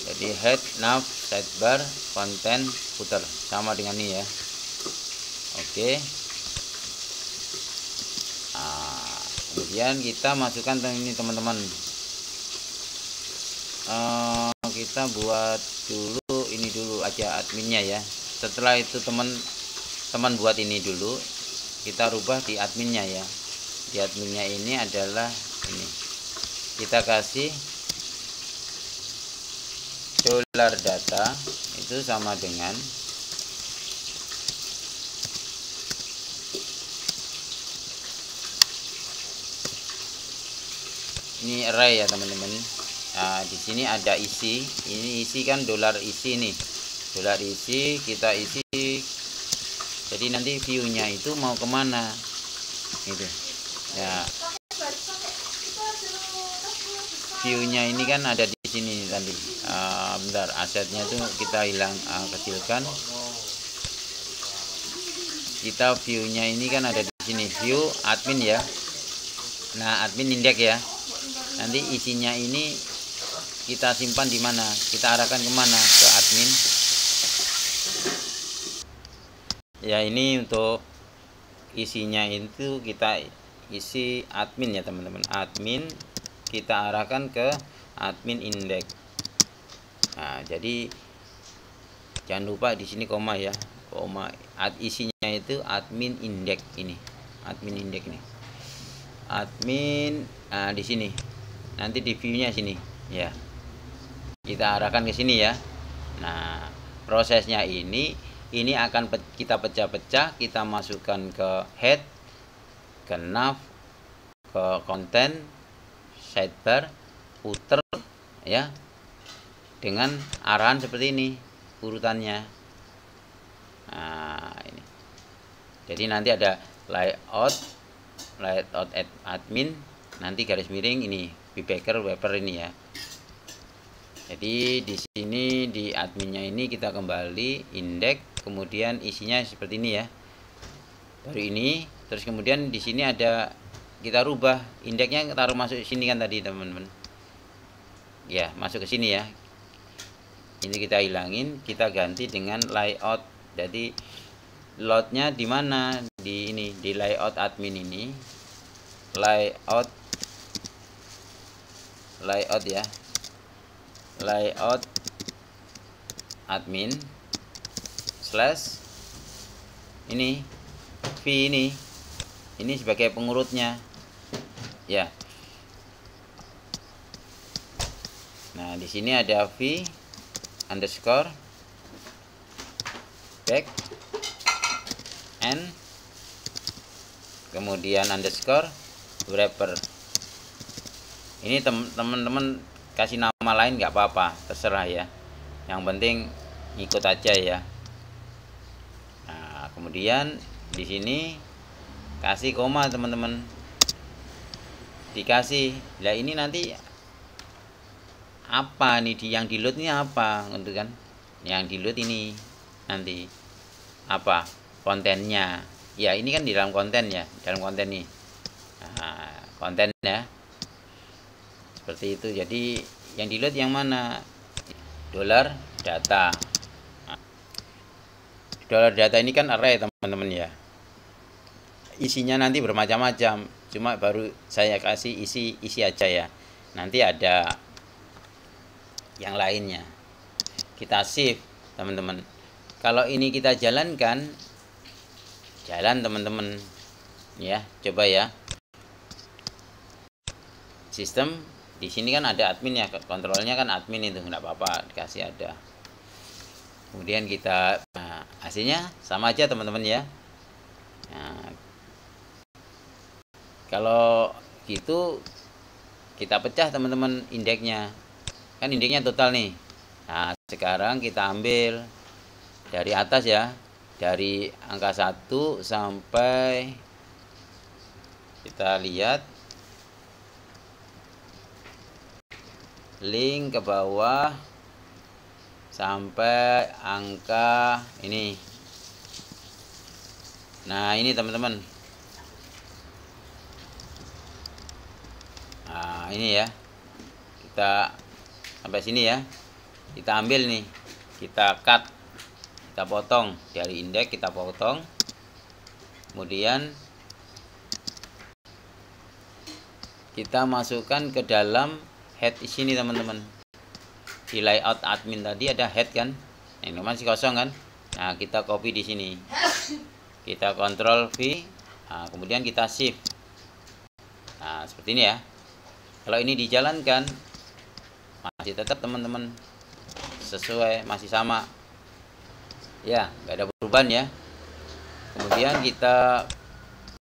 Jadi head, nav, sidebar, konten, footer sama dengan ini ya. Oke. Kemudian kita masukkan ini teman-teman. Kita buat dulu ini dulu aja adminnya ya. Setelah itu teman buat ini dulu, kita rubah di adminnya ya. Di adminnya ini adalah ini, kita kasih $data itu sama dengan ini array ya teman-teman. Nah, di sini ada isi, ini isi kan $isi nih, $isi kita isi. Jadi nanti view-nya itu mau kemana gitu ya. View-nya ini kan ada di sini tadi. Bentar, asetnya itu kita kecilkan. Kita view-nya ini kan ada di sini, view admin ya. Nah, admin index ya. Nanti isinya ini kita simpan di mana? Kita arahkan kemana? Ke admin. Ya, ini untuk isinya itu kita isi admin ya teman-teman. Admin kita arahkan ke admin index. Nah, jadi jangan lupa di sini koma ya, koma. Isinya itu admin index ini, admin index ini. Admin di sini. Nanti di view-nya sini ya. Kita arahkan ke sini ya. Nah, prosesnya ini akan kita pecah-pecah, kita masukkan ke head, ke nav, ke konten, sidebar, footer ya, dengan arahan seperti ini urutannya. Nah, ini jadi nanti ada layout admin, nanti garis miring ini vbacker wrapper ini ya. Jadi di sini di adminnya ini kita kembali index, kemudian isinya seperti ini ya, baru ini. Terus kemudian di sini ada, kita rubah indeksnya, taruh masuk sini kan tadi teman-teman ya, masuk ke sini ya. Ini kita hilangin, kita ganti dengan layout. Jadi loadnya di mana? Di ini, di layout admin ini, layout ya, layout admin slash ini v ini sebagai pengurutnya ya. Nah, di sini ada v underscore back and kemudian underscore wrapper. Ini teman-teman kasih nama lain nggak apa-apa, terserah ya, yang penting ikut aja ya. Nah, kemudian di sini kasih koma teman-teman, dikasih. Nah, ini nanti apa nih, yang di load ini apa gitu kan, yang di load ini nanti apa kontennya ya. Ini kan di dalam konten ya, dalam konten nih. Nah, konten ya seperti itu. Jadi yang di load yang mana? $data. $data ini kan array teman-teman ya, isinya nanti bermacam-macam, cuma baru saya kasih isi aja ya. Nanti ada yang lainnya, kita save teman-teman. Kalau ini kita jalankan, jalan teman-teman ya, coba ya. Sistem di sini kan ada admin ya, kontrolnya kan admin itu, nggak apa-apa dikasih ada. Kemudian kita, hasilnya sama aja teman-teman ya. Nah, kalau gitu kita pecah teman-teman indeksnya, kan indeksnya total nih. Nah sekarang kita ambil dari atas ya, dari angka 1 sampai, kita lihat link ke bawah sampai angka ini. Nah ini teman-teman, nah ini ya, kita sampai sini ya, kita ambil nih, kita cut, kita potong dari indeks, kita potong, kemudian kita masukkan ke dalam head di sini teman-teman. Di layout admin tadi ada head kan, ini masih kosong kan. Nah kita copy di sini, kita Ctrl V, nah, kemudian kita shift. Nah seperti ini ya. Kalau ini dijalankan masih tetap teman-teman sesuai, masih sama ya, nggak ada perubahan ya. Kemudian kita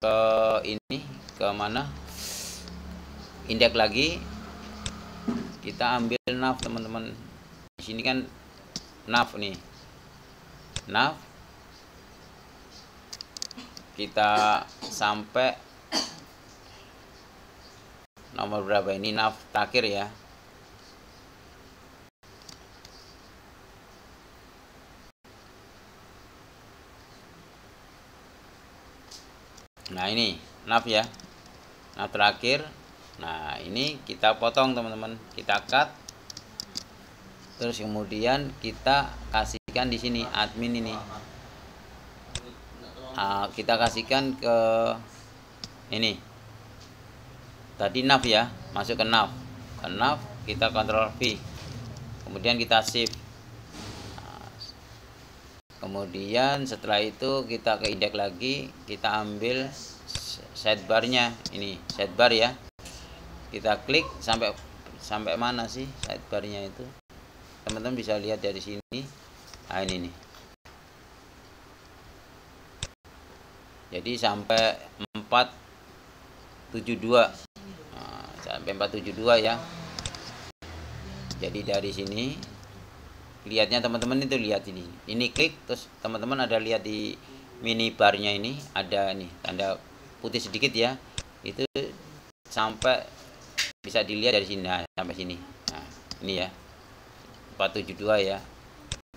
ke ini, ke mana, indeks lagi, kita ambil nav teman-teman. Di sini kan nav nih, nav, kita sampai nomor berapa ini, nav terakhir ya. Nah ini nav ya, nav terakhir. Nah ini kita potong teman-teman, kita cut, terus kemudian kita kasihkan di sini admin ini. Kita kasihkan ke ini tadi nav ya, masuk ke nav, kita Ctrl V, kemudian kita shift. Kemudian setelah itu kita ke indeks lagi, kita ambil sidebarnya ini, sidebar ya, kita klik sampai mana sih sidebarnya itu, teman-teman bisa lihat dari sini. Nah ini nih, jadi sampai 472, sampai 472 ya. Jadi dari sini lihatnya teman-teman itu, lihat ini klik, terus teman-teman ada lihat di mini barnya ini ada nih tanda putih sedikit ya, itu sampai bisa dilihat dari sini. Nah, sampai sini. Nah ini ya 472 ya.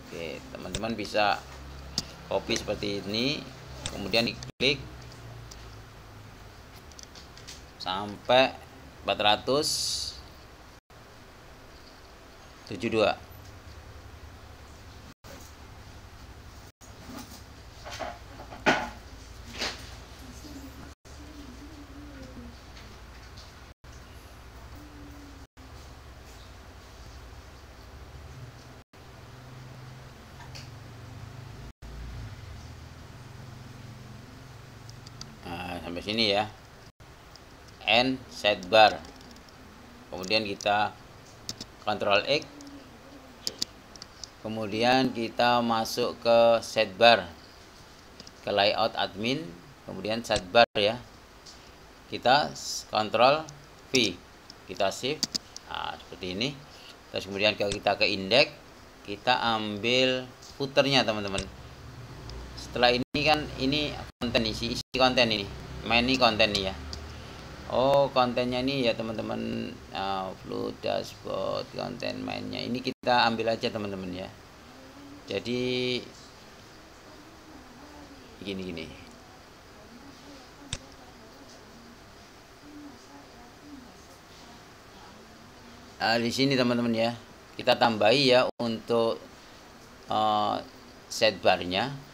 Oke, teman-teman bisa copy seperti ini, kemudian diklik sampai 472. Sampai sini ya, and sidebar. Kemudian kita Ctrl X, kemudian kita masuk ke sidebar, ke layout admin, kemudian sidebar ya, kita Ctrl V, kita shift. Nah, seperti ini. Terus kemudian kita ke indeks, kita ambil footernya teman-teman. Setelah ini kan ini konten, isi konten ini, main ini konten nih ya. Oh kontennya ini ya teman-teman, flow dashboard, konten mainnya ini kita ambil aja teman-teman ya. Jadi gini di sini teman-teman ya, kita tambahi ya untuk sidebarnya.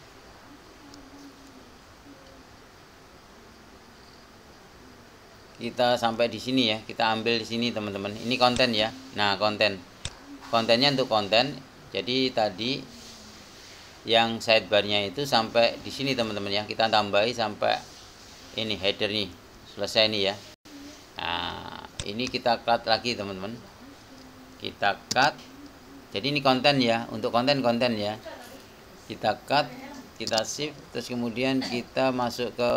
Kita sampai di sini ya, kita ambil di sini teman-teman. Ini konten ya. Nah kontennya untuk konten. Jadi tadi yang sidebarnya itu sampai di sini teman-teman ya, kita tambahi sampai ini header nih, selesai nih ya. Nah ini kita cut lagi teman-teman, kita cut. Jadi ini konten ya, untuk konten ya. kita cut, kita shift, terus kemudian kita masuk ke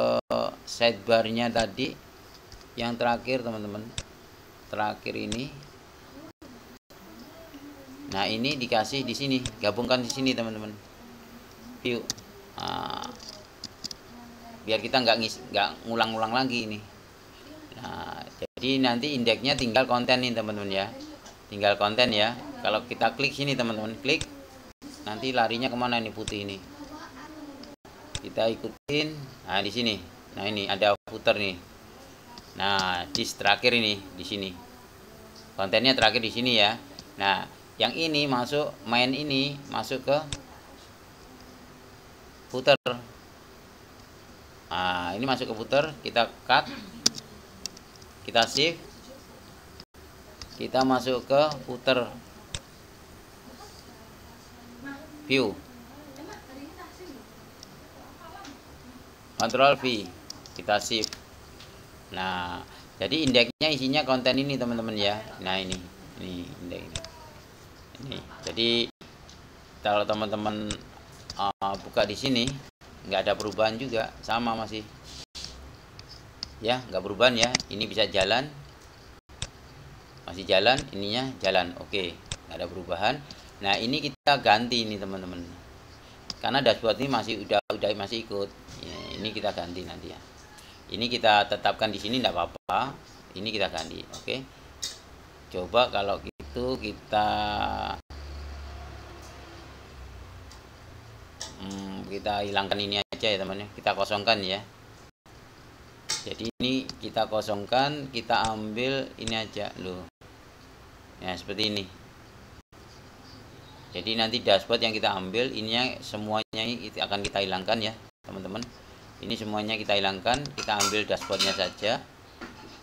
sidebarnya tadi yang terakhir teman-teman, terakhir ini. Nah ini dikasih di sini, gabungkan di sini teman-teman, view. Nah, biar kita nggak ngulang-ngulang lagi ini. Nah jadi nanti indeksnya tinggal konten nih teman-teman ya, tinggal konten ya. Kalau kita klik sini teman-teman, klik, nanti larinya kemana ini, putih ini, kita ikutin. Nah di sini, nah ini ada footer nih. Nah di terakhir ini di sini kontennya terakhir di sini ya. Nah yang ini masuk, main ini masuk ke footer. Nah ini masuk ke footer, kita cut, kita shift, kita masuk ke footer view, Ctrl V, kita shift. Nah jadi indeksnya isinya konten ini teman-teman ya. Nah ini indeks ini. Jadi kalau teman-teman buka di sini nggak ada perubahan juga, sama masih ya, nggak perubahan ya. Ini bisa jalan, masih jalan, ininya jalan, oke, nggak ada perubahan. Nah ini kita ganti ini teman-teman, karena dashboard ini masih ikut ya, ini kita ganti nanti ya. Ini kita tetapkan di sini, tidak apa-apa, ini kita ganti, oke. Coba kalau gitu kita hilangkan ini aja ya teman-teman, kita kosongkan ya. Jadi ini kita kosongkan, kita ambil ini aja loh ya, seperti ini. Jadi nanti dashboard yang kita ambil ininya semuanya akan kita hilangkan ya teman-teman. Ini semuanya kita hilangkan, kita ambil dashboardnya saja,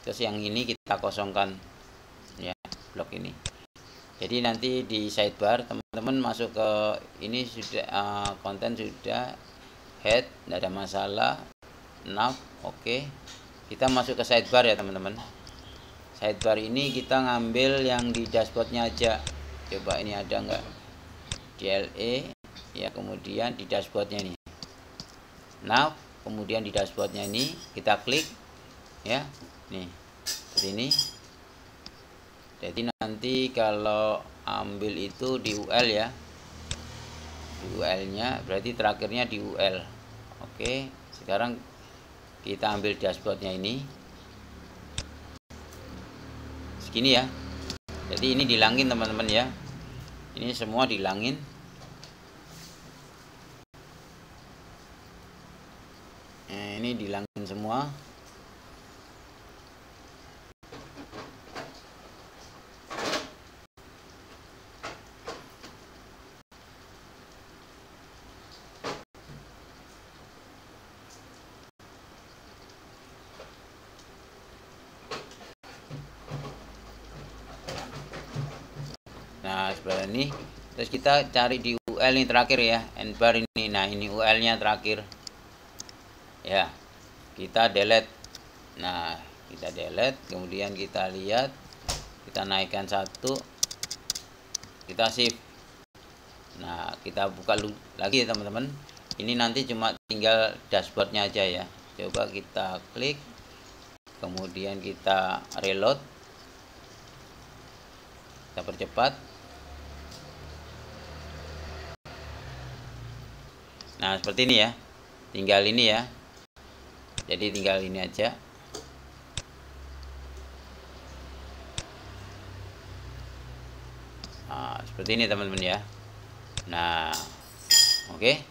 terus yang ini kita kosongkan ya, blok ini. Jadi nanti di sidebar teman-teman masuk ke ini sudah konten sudah, head tidak ada masalah, nav oke. Kita masuk ke sidebar ya teman-teman. Sidebar ini kita ngambil yang di dashboardnya aja. Coba ini ada enggak, DLE ya, kemudian di dashboardnya ini nav, kemudian di dashboardnya ini kita klik ya, nih seperti ini. Jadi nanti kalau ambil itu di UL ya, di UL nya berarti terakhirnya di UL. Oke, sekarang kita ambil dashboardnya ini segini ya. Jadi ini dilangin teman-teman ya, ini semua dilangin. Nah, ini dilangin semua. Nah seperti ini, terus kita cari di UL ini terakhir ya, endbar ini. Nah ini UL nya terakhir ya, kita delete. Nah kita delete, kemudian kita lihat, kita naikkan satu, kita shift. Nah kita buka lagi ya teman-teman. Ini nanti cuma tinggal dashboardnya aja ya. Coba kita klik, kemudian kita reload, kita percepat. Nah seperti ini ya, tinggal ini ya, jadi tinggal ini aja. Nah seperti ini teman-teman ya. Nah oke,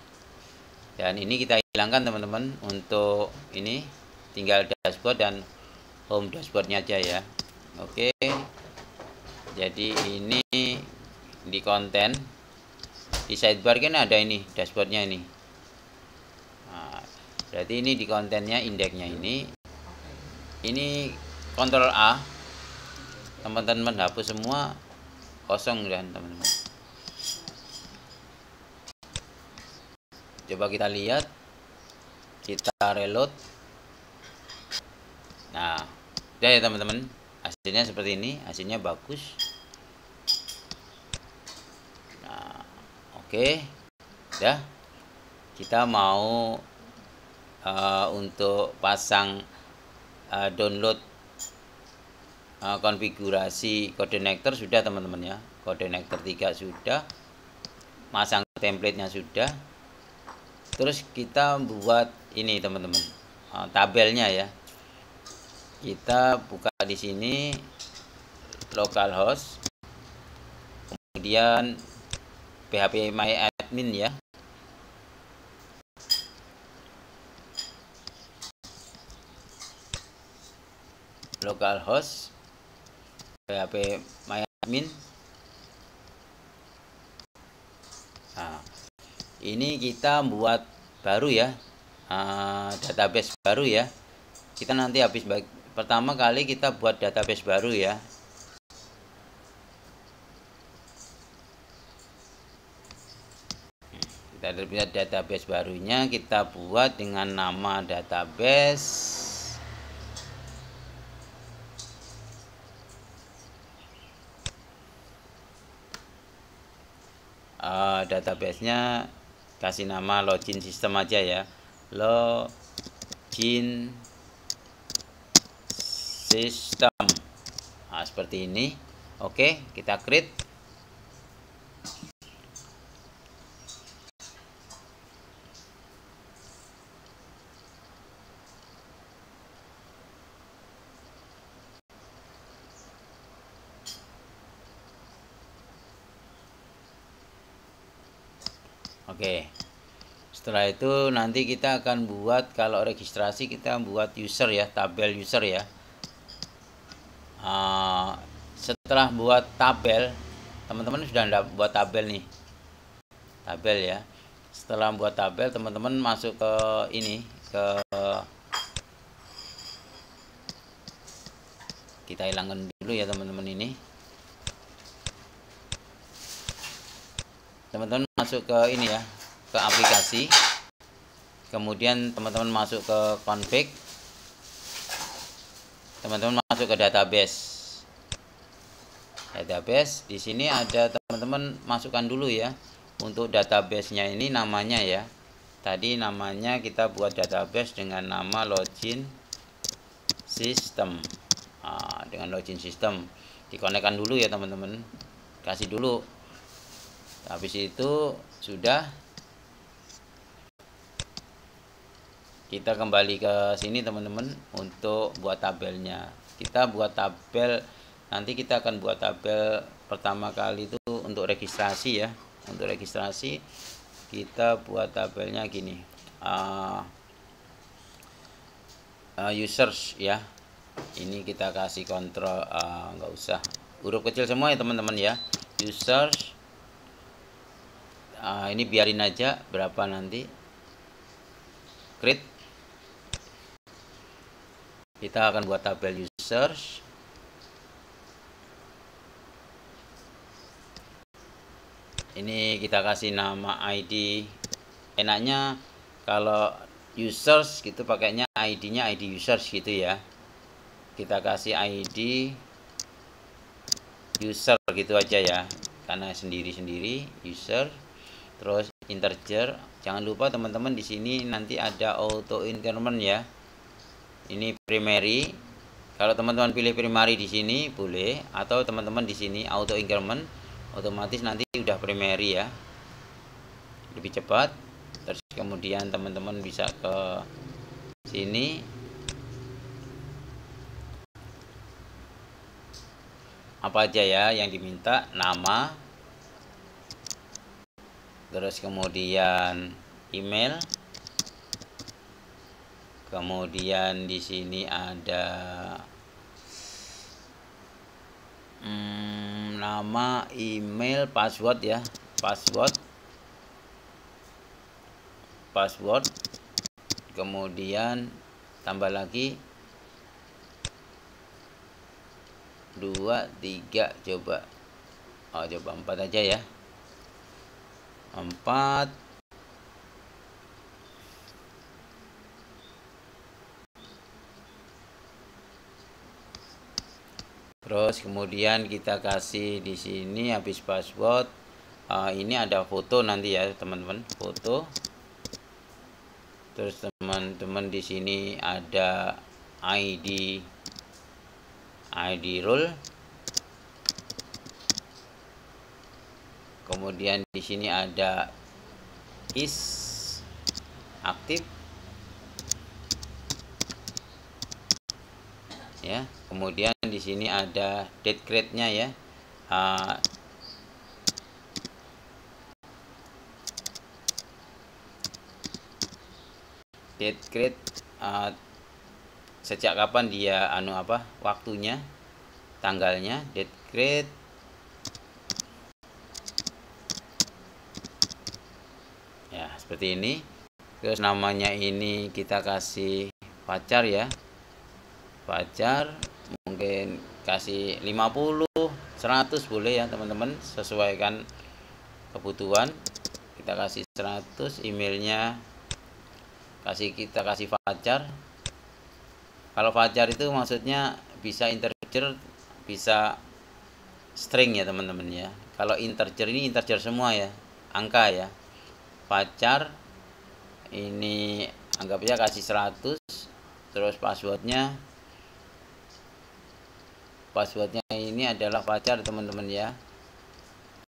dan ini kita hilangkan teman-teman. Untuk ini tinggal dashboard dan home dashboardnya aja ya. Oke, jadi ini di konten, di sidebar kan ada ini dashboardnya ini. Nah, berarti ini di kontennya, indeksnya ini Ctrl A, teman-teman hapus semua, kosong dan teman-teman. Coba kita lihat, kita reload. Nah udah ya teman-teman, hasilnya seperti ini, hasilnya bagus. Nah oke, udah. kita mau untuk pasang download konfigurasi Codenator sudah teman-teman ya. Codenator 3 sudah, masang template-nya sudah. Terus kita buat ini teman-teman, tabelnya ya. Kita buka di sini localhost, kemudian php my admin ya. Localhost php my admin. Nah, ini kita buat baru ya, database baru ya. Kita nanti habis pertama kali kita buat database baru ya. Kita lihat database barunya, kita buat dengan nama database databasenya kasih nama login system aja ya, login system. Nah, seperti ini. Oke, kita create. Oke, setelah itu nanti kita akan buat, kalau registrasi kita buat user ya, tabel user ya. Setelah buat tabel, teman-teman sudah buat tabel nih, tabel ya. Setelah buat tabel, teman-teman masuk ke ini, kita hilangkan dulu ya teman-teman ini. Teman-teman masuk ke ini ya, ke aplikasi, kemudian teman-teman masuk ke config, teman-teman masuk ke database. Di sini ada, teman-teman masukkan dulu ya, untuk database-nya ini namanya ya. Tadi namanya kita buat database dengan nama login system. Dengan login system dikonekkan dulu ya teman-teman, kasih dulu. Habis itu sudah, kita kembali ke sini teman-teman untuk buat tabelnya. Kita buat tabel, nanti kita akan buat tabel pertama kali itu untuk registrasi ya. Untuk registrasi kita buat tabelnya gini, users ya. Ini kita kasih kontrol, nggak usah huruf kecil semua ya teman-teman ya. Users, ini biarin aja berapa nanti. Create. Kita akan buat tabel users. Ini kita kasih nama ID. Enaknya kalau users gitu pakainya ID-nya ID users gitu ya. Kita kasih ID user gitu aja ya, karena sendiri-sendiri user. Terus integer. Jangan lupa teman-teman di sini nanti ada auto increment ya. Ini primary. Kalau teman-teman pilih primary di sini boleh, atau teman-teman di sini auto increment, otomatis nanti udah primary ya. Lebih cepat. Terus kemudian teman-teman bisa ke sini. Apa aja ya yang diminta, nama, terus kemudian email, kemudian di sini ada nama, email, password ya, password, kemudian tambah lagi 2, 3, coba 4 aja ya, 4. Terus kemudian kita kasih di sini habis password, ini ada foto nanti ya teman-teman, foto. Terus teman-teman di sini ada ID role. Kemudian di sini ada is aktif ya. Kemudian di sini ada date grade-nya ya. Date grade sejak kapan dia waktunya, tanggalnya, date grade. Ya, seperti ini. Terus namanya ini kita kasih pacar ya. Pacar mungkin kasih 50, 100 boleh ya teman-teman, sesuaikan kebutuhan. Kita kasih 100, emailnya kita kasih pacar. Kalau pacar itu maksudnya bisa integer, bisa string ya teman-teman ya. Kalau integer ini integer semua ya, angka ya. Pacar ini anggapnya kasih 100. Terus passwordnya ini adalah pacar teman-teman ya.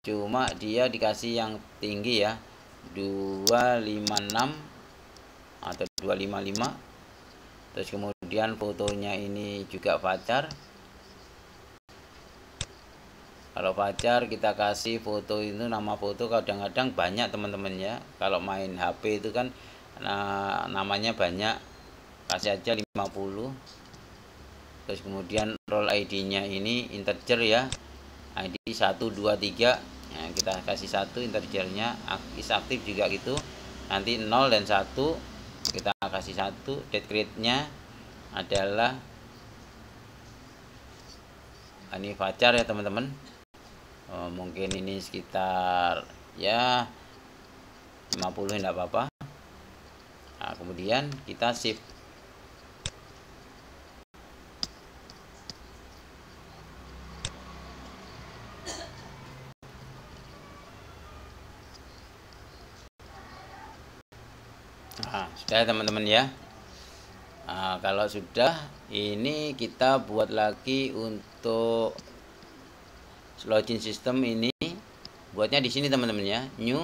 Cuma dia dikasih yang tinggi ya, 256 atau 255. Terus kemudian fotonya ini juga pacar. Kalau pacar kita kasih foto itu, nama foto kadang-kadang banyak teman-teman ya. Kalau main HP itu kan namanya banyak, kasih aja 50. Terus kemudian role ID-nya ini integer ya, ID 1, 2, 3. Nah, kita kasih 1 integernya. Is aktif juga gitu, nanti 0 dan 1 kita kasih 1. Date grade-nya adalah ini pacar ya teman-teman. Mungkin ini sekitar ya 50, tidak apa-apa. Nah, kemudian kita save. Nah, sudah teman-teman ya. Nah, kalau sudah, ini kita buat lagi untuk login system ini. Buatnya di sini teman-teman ya, new.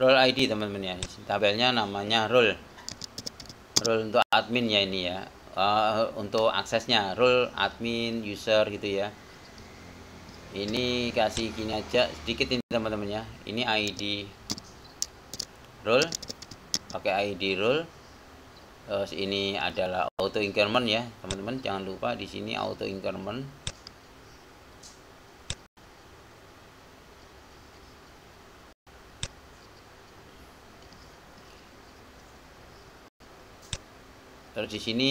Role ID teman-teman ya. Tabelnya namanya role untuk admin ya ini ya. Untuk aksesnya role admin user gitu ya. Ini kasih gini aja sedikit ini teman-teman ya. Ini ID role, pakai ID role. Terus ini adalah auto increment ya teman-teman, jangan lupa di sini auto increment. Terus di sini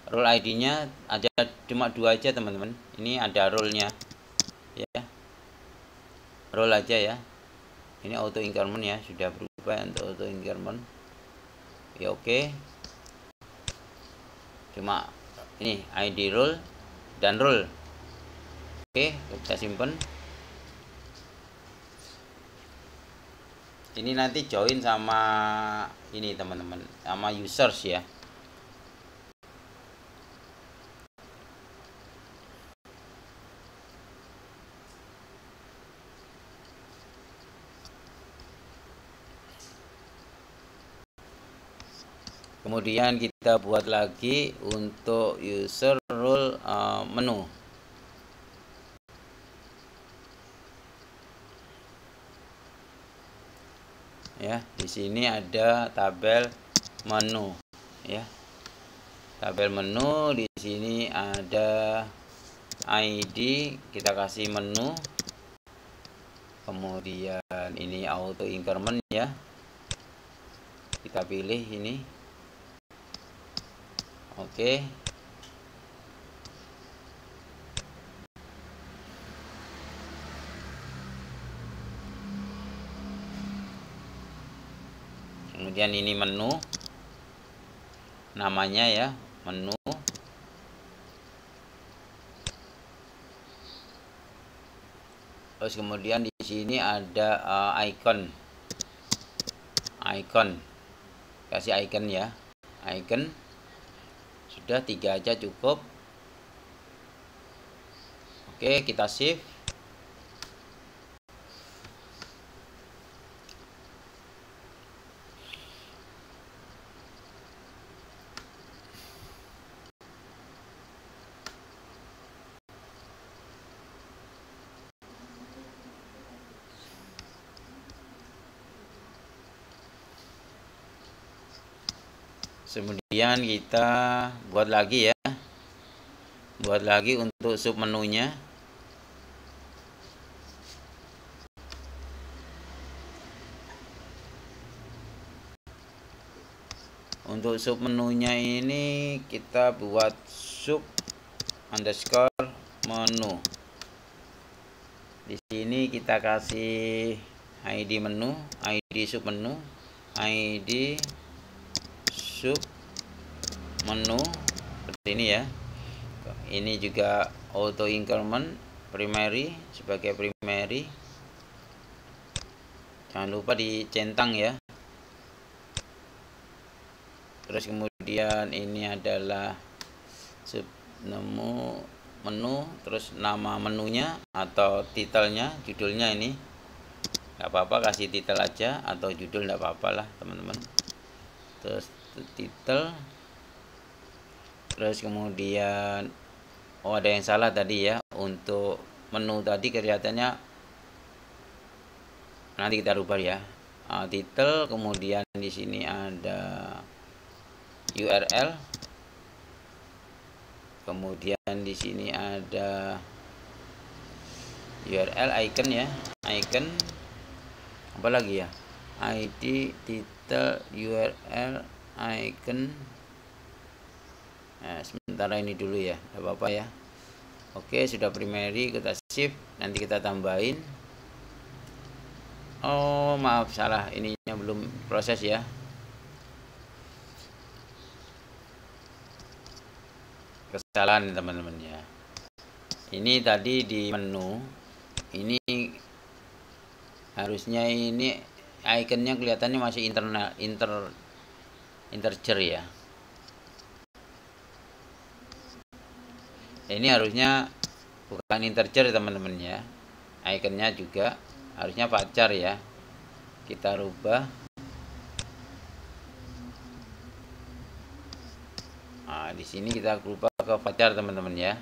role ID-nya ada cuma 2 aja teman-teman. Ini ada role-nya ya, role aja ya. Ini auto increment ya, sudah berubah untuk auto increment ya. Oke, cuma ini ID role dan role. Oke, kita simpen. Ini nanti join sama ini teman-teman, sama users ya. Kemudian kita buat lagi untuk user role menu. Ya, di sini ada tabel menu ya. Tabel menu di sini ada ID, kita kasih menu. Kemudian ini auto increment ya. Kita pilih ini. Oke. Kemudian ini menu. Namanya ya, menu. Terus kemudian di sini ada icon, kasih icon ya, icon. Sudah 3 aja cukup. Oke, kita save. Kemudian kita buat lagi ya, untuk sub menunya. Untuk sub menunya ini kita buat sub underscore menu. Di sini kita kasih ID menu, ID sub menu, ID sub menu seperti ini ya. Ini juga auto increment primary sebagai primary. Jangan lupa dicentang ya. Terus kemudian ini adalah sub menu, terus nama menunya atau titelnya, judulnya ini nggak apa-apa, kasih titel aja atau judul nggak apa-apa lah teman-teman. Terus titel, terus kemudian ada yang salah tadi ya, untuk menu tadi kelihatannya nanti kita rubah ya. Titel, kemudian di sini ada URL, kemudian di sini ada URL, icon ya, icon, apa lagi ya, ID, titel, URL, icon. Nah, sementara ini dulu ya, tidak apa-apa ya. Oke, sudah primary, kita save. Nanti kita tambahin. Oh maaf, salah, ininya belum proses ya. Kesalahan teman-teman ya. Ini tadi di menu, ini harusnya ini ikonnya kelihatannya masih integer ya. Ini harusnya bukan integer teman-teman ya. Ikonnya juga harusnya pacar ya. Kita rubah. Nah, di sini kita rubah ke pacar teman-teman ya.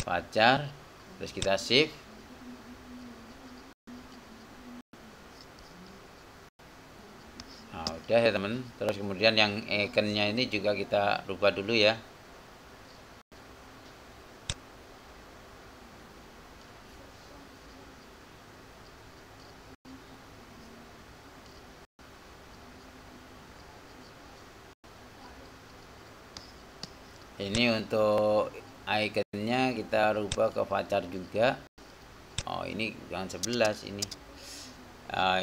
Pacar. Terus kita save. Nah, udah ya teman. Terus kemudian yang ikonnya ini juga kita rubah dulu ya. Ini untuk ikonnya kita rubah ke pacar juga. Oh ini jangan 11 ini.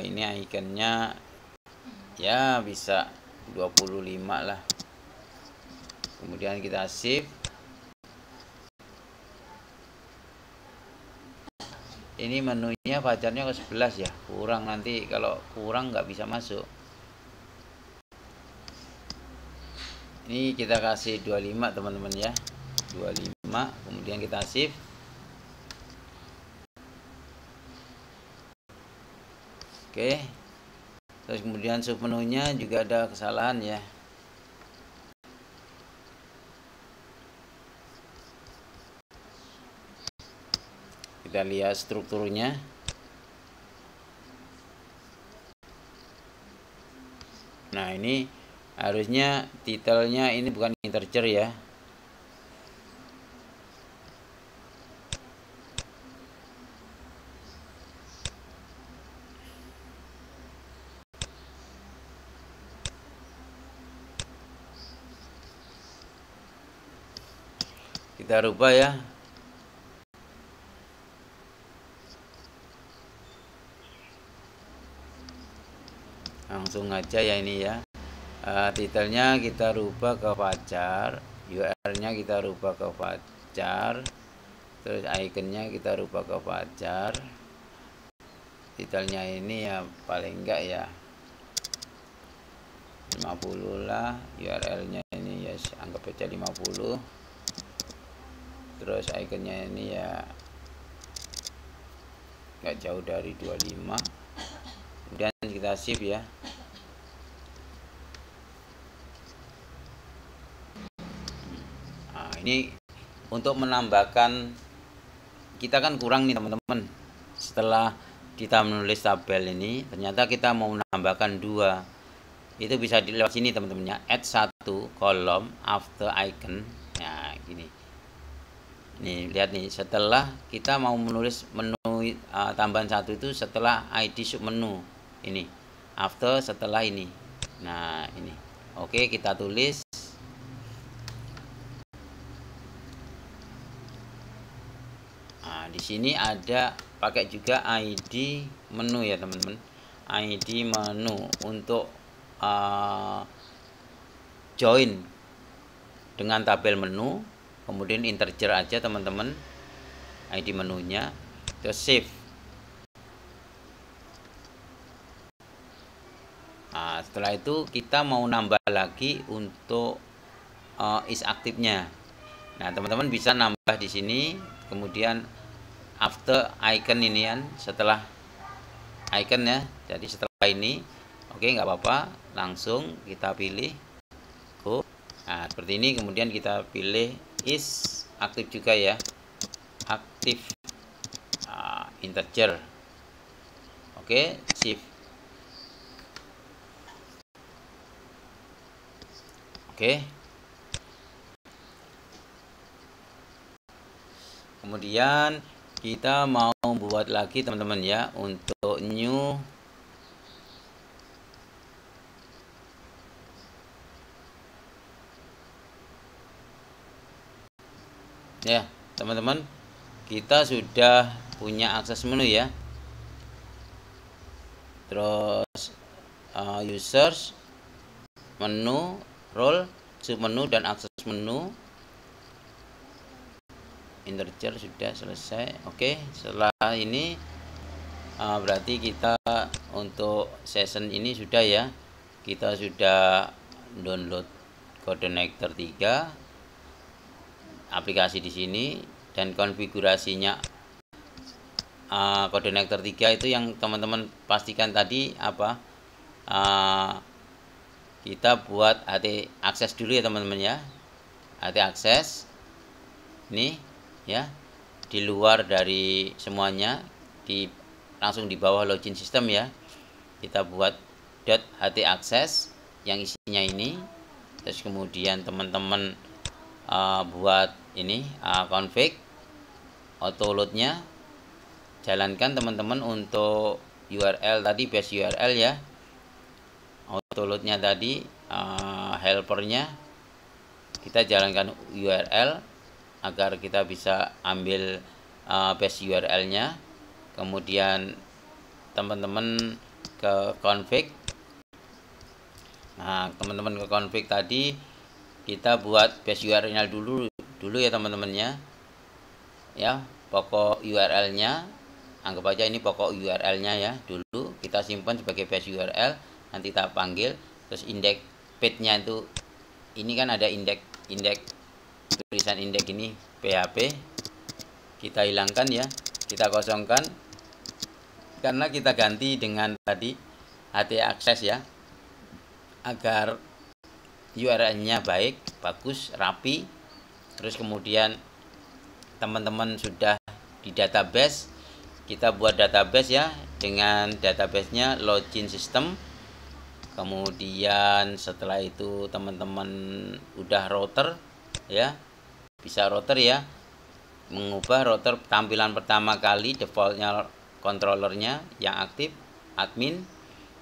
Ini ikonnya ya bisa 25 lah. Kemudian kita save. Ini menunya pacarnya ke 11 ya, kurang, nanti kalau kurang nggak bisa masuk. Ini kita kasih 25 teman-teman ya, 25. Kemudian kita save. Oke. Terus kemudian sub menunya juga ada kesalahan ya. Kita lihat strukturnya. Nah ini harusnya titelnya ini bukan integer ya. Kita rubah ya. Langsung aja ya ini ya. Titelnya kita rubah ke pacar, URL-nya kita rubah ke pacar, Terus ikonnya kita rubah ke Fajar. Detailnya ini ya paling enggak ya 50 lah. URL-nya ini ya anggap aja 50. Terus ikonnya ini ya enggak jauh dari 25. Kemudian kita save ya. Nah, ini untuk menambahkan, kita kan kurang nih teman-teman. Setelah kita menulis tabel ini, ternyata kita mau menambahkan 2. Itu bisa lewat sini teman-teman ya. Add 1 kolom after icon. Nah, gini. Nih, lihat nih, setelah kita mau menulis menu tambahan 1 itu setelah ID sub menu. Ini. After setelah ini. Nah, ini. Oke, kita tulis. Nah, di sini ada pakai juga ID menu ya teman-teman. ID menu untuk join dengan tabel menu, kemudian integer aja teman-teman ID menunya, terus save. Nah, setelah itu kita mau nambah lagi untuk is aktifnya. Nah, teman-teman bisa nambah di sini, kemudian after icon ini kan, setelah icon ya. Jadi setelah ini, oke, nggak apa-apa, langsung kita pilih go. Nah, seperti ini. Kemudian kita pilih is aktif juga ya, aktif integer. Oke, shift. Oke. Kemudian kita mau buat lagi teman-teman ya, untuk new ya teman-teman, kita sudah punya akses menu ya. Terus users, menu, role, sub menu, dan akses menu. Integer sudah selesai. Oke, setelah ini berarti kita untuk session ini sudah ya. Kita sudah download Codenator 3 aplikasi di sini, dan konfigurasinya Codenator 3 itu yang teman-teman pastikan tadi apa, kita buat HT akses dulu ya teman-teman ya. HT akses ini ya, di luar dari semuanya, langsung di bawah login system ya, kita buat .ht access yang isinya ini. Terus kemudian teman-teman buat ini config auto loadnya, jalankan teman-teman untuk URL tadi, base URL ya, auto loadnya tadi, helpernya kita jalankan URL agar kita bisa ambil base URL-nya. Kemudian teman-teman ke config. Nah, teman-teman ke config tadi, kita buat base URL-nya dulu ya teman-teman ya. Pokok URL-nya, anggap aja ini pokok URL-nya ya, dulu kita simpan sebagai base URL. Nanti kita panggil. Terus indeks page-nya itu, ini kan ada indeks, tulisan indeks ini PHP, kita hilangkan ya, kita kosongkan, karena kita ganti dengan tadi HT access ya, agar URL-nya baik, bagus, rapi. Terus kemudian teman-teman sudah di database, kita buat database ya, dengan database-nya login system. Kemudian setelah itu teman-teman udah router ya, bisa router ya, mengubah router tampilan pertama kali, defaultnya controllernya yang aktif admin,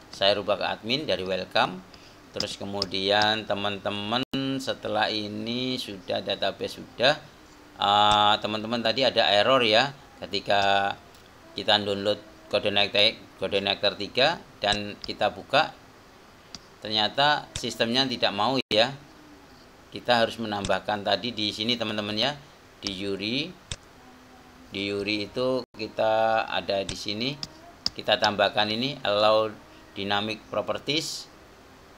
saya rubah ke admin dari welcome. Terus kemudian teman-teman setelah ini sudah database sudah, teman-teman tadi ada error ya ketika kita download Codenator 3 dan kita buka, ternyata sistemnya tidak mau ya. Kita harus menambahkan tadi di sini teman-teman ya, di URI Di URI itu kita ada di sini, kita tambahkan ini allow dynamic properties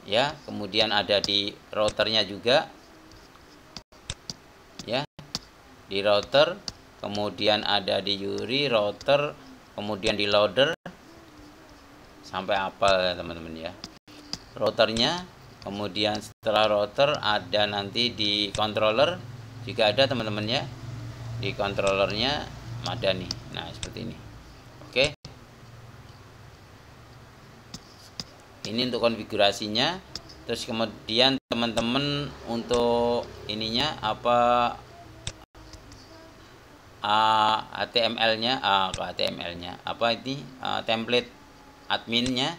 ya, kemudian ada di routernya juga ya, di router, kemudian ada di URI router, kemudian di loader, sampai apa ya teman-teman ya routernya. Kemudian setelah router ada nanti di controller juga ada teman-teman ya, di controllernya ada nih. Nah seperti ini. Oke, ini untuk konfigurasinya. Terus kemudian teman-teman untuk ininya apa, HTML-nya, HTML-nya apa ini, template adminnya,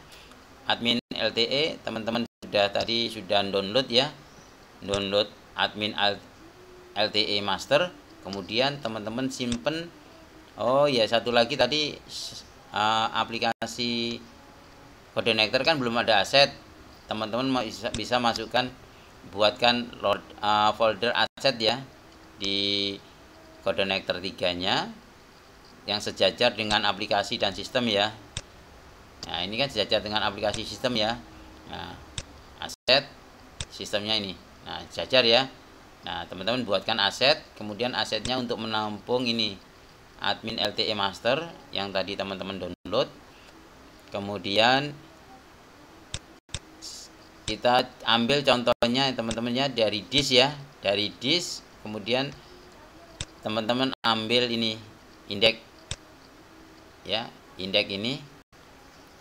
admin LTE, teman-teman sudah download ya, download admin LTE master. Kemudian teman-teman simpen. Oh ya, satu lagi tadi aplikasi Codector kan belum ada aset, teman-teman bisa masukkan, buatkan folder aset ya di Codector 3-nya yang sejajar dengan aplikasi dan sistem ya. Nah ini kan sejajar dengan aplikasi sistem ya. Nah aset sistemnya ini, nah sejajar ya. Nah teman-teman buatkan aset, kemudian asetnya untuk menampung ini admin LTE master yang tadi teman-teman download. Kemudian kita ambil contohnya teman-teman ya dari disk ya, dari disk. Kemudian teman-teman ambil ini indeks ya, indeks ini.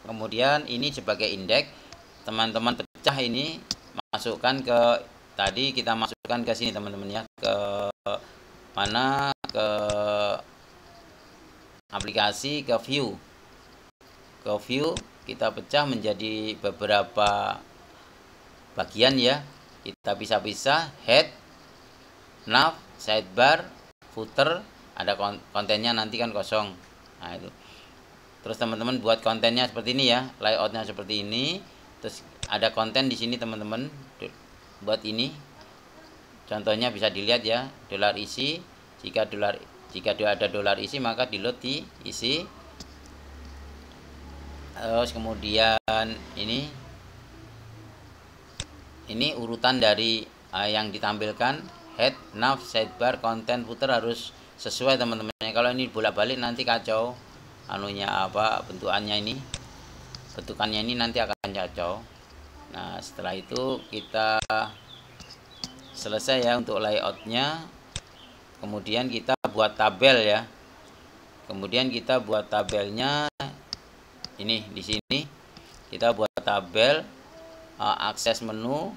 Kemudian ini sebagai indeks, teman-teman pecah ini, masukkan ke tadi, kita masukkan ke sini teman-teman ya, ke mana, ke aplikasi, ke view, kita pecah menjadi beberapa bagian ya, kita bisa head, nav, sidebar, footer, ada kontennya nanti kan kosong. Nah itu, terus teman-teman buat kontennya seperti ini ya, layoutnya seperti ini. Terus ada konten di sini teman-teman, buat ini contohnya bisa dilihat ya, dolar isi. Jika ada dolar isi maka di load di isi. Terus kemudian ini urutan dari yang ditampilkan, head, nav, sidebar, konten, footer harus sesuai teman-teman. Kalau ini bolak-balik nanti kacau anunya apa, bentukannya ini nanti akan kacau. Nah setelah itu kita selesai ya untuk layoutnya. Kemudian kita buat tabel ya, kemudian kita buat tabelnya ini di sini. Kita buat tabel akses menu,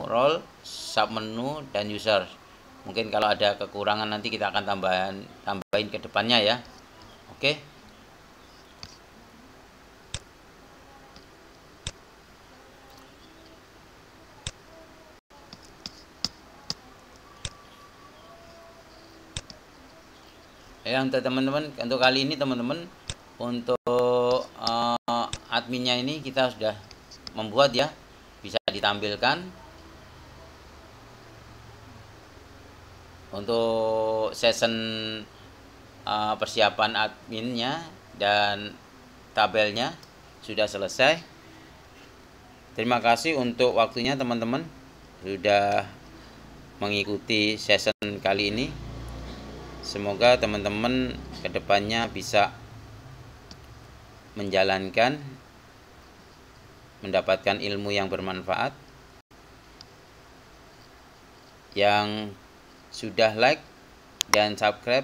role, sub menu, dan user. Mungkin kalau ada kekurangan nanti kita akan tambahin ke depannya ya. Oke. Ya untuk teman-teman, untuk kali ini teman-teman, untuk adminnya ini kita sudah membuat ya, bisa ditampilkan untuk session persiapan adminnya, dan tabelnya sudah selesai. Terima kasih untuk waktunya teman-teman, sudah mengikuti session kali ini. Semoga teman-teman kedepannya bisa menjalankan, mendapatkan ilmu yang bermanfaat. Yang sudah like dan subscribe,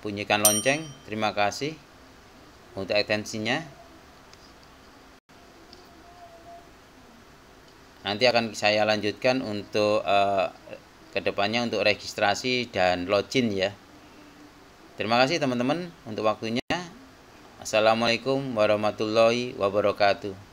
bunyikan lonceng. Terima kasih untuk atensinya. Nanti akan saya lanjutkan untuk kedepannya untuk registrasi dan login ya. Terima kasih teman-teman untuk waktunya. Assalamualaikum warahmatullahi wabarakatuh.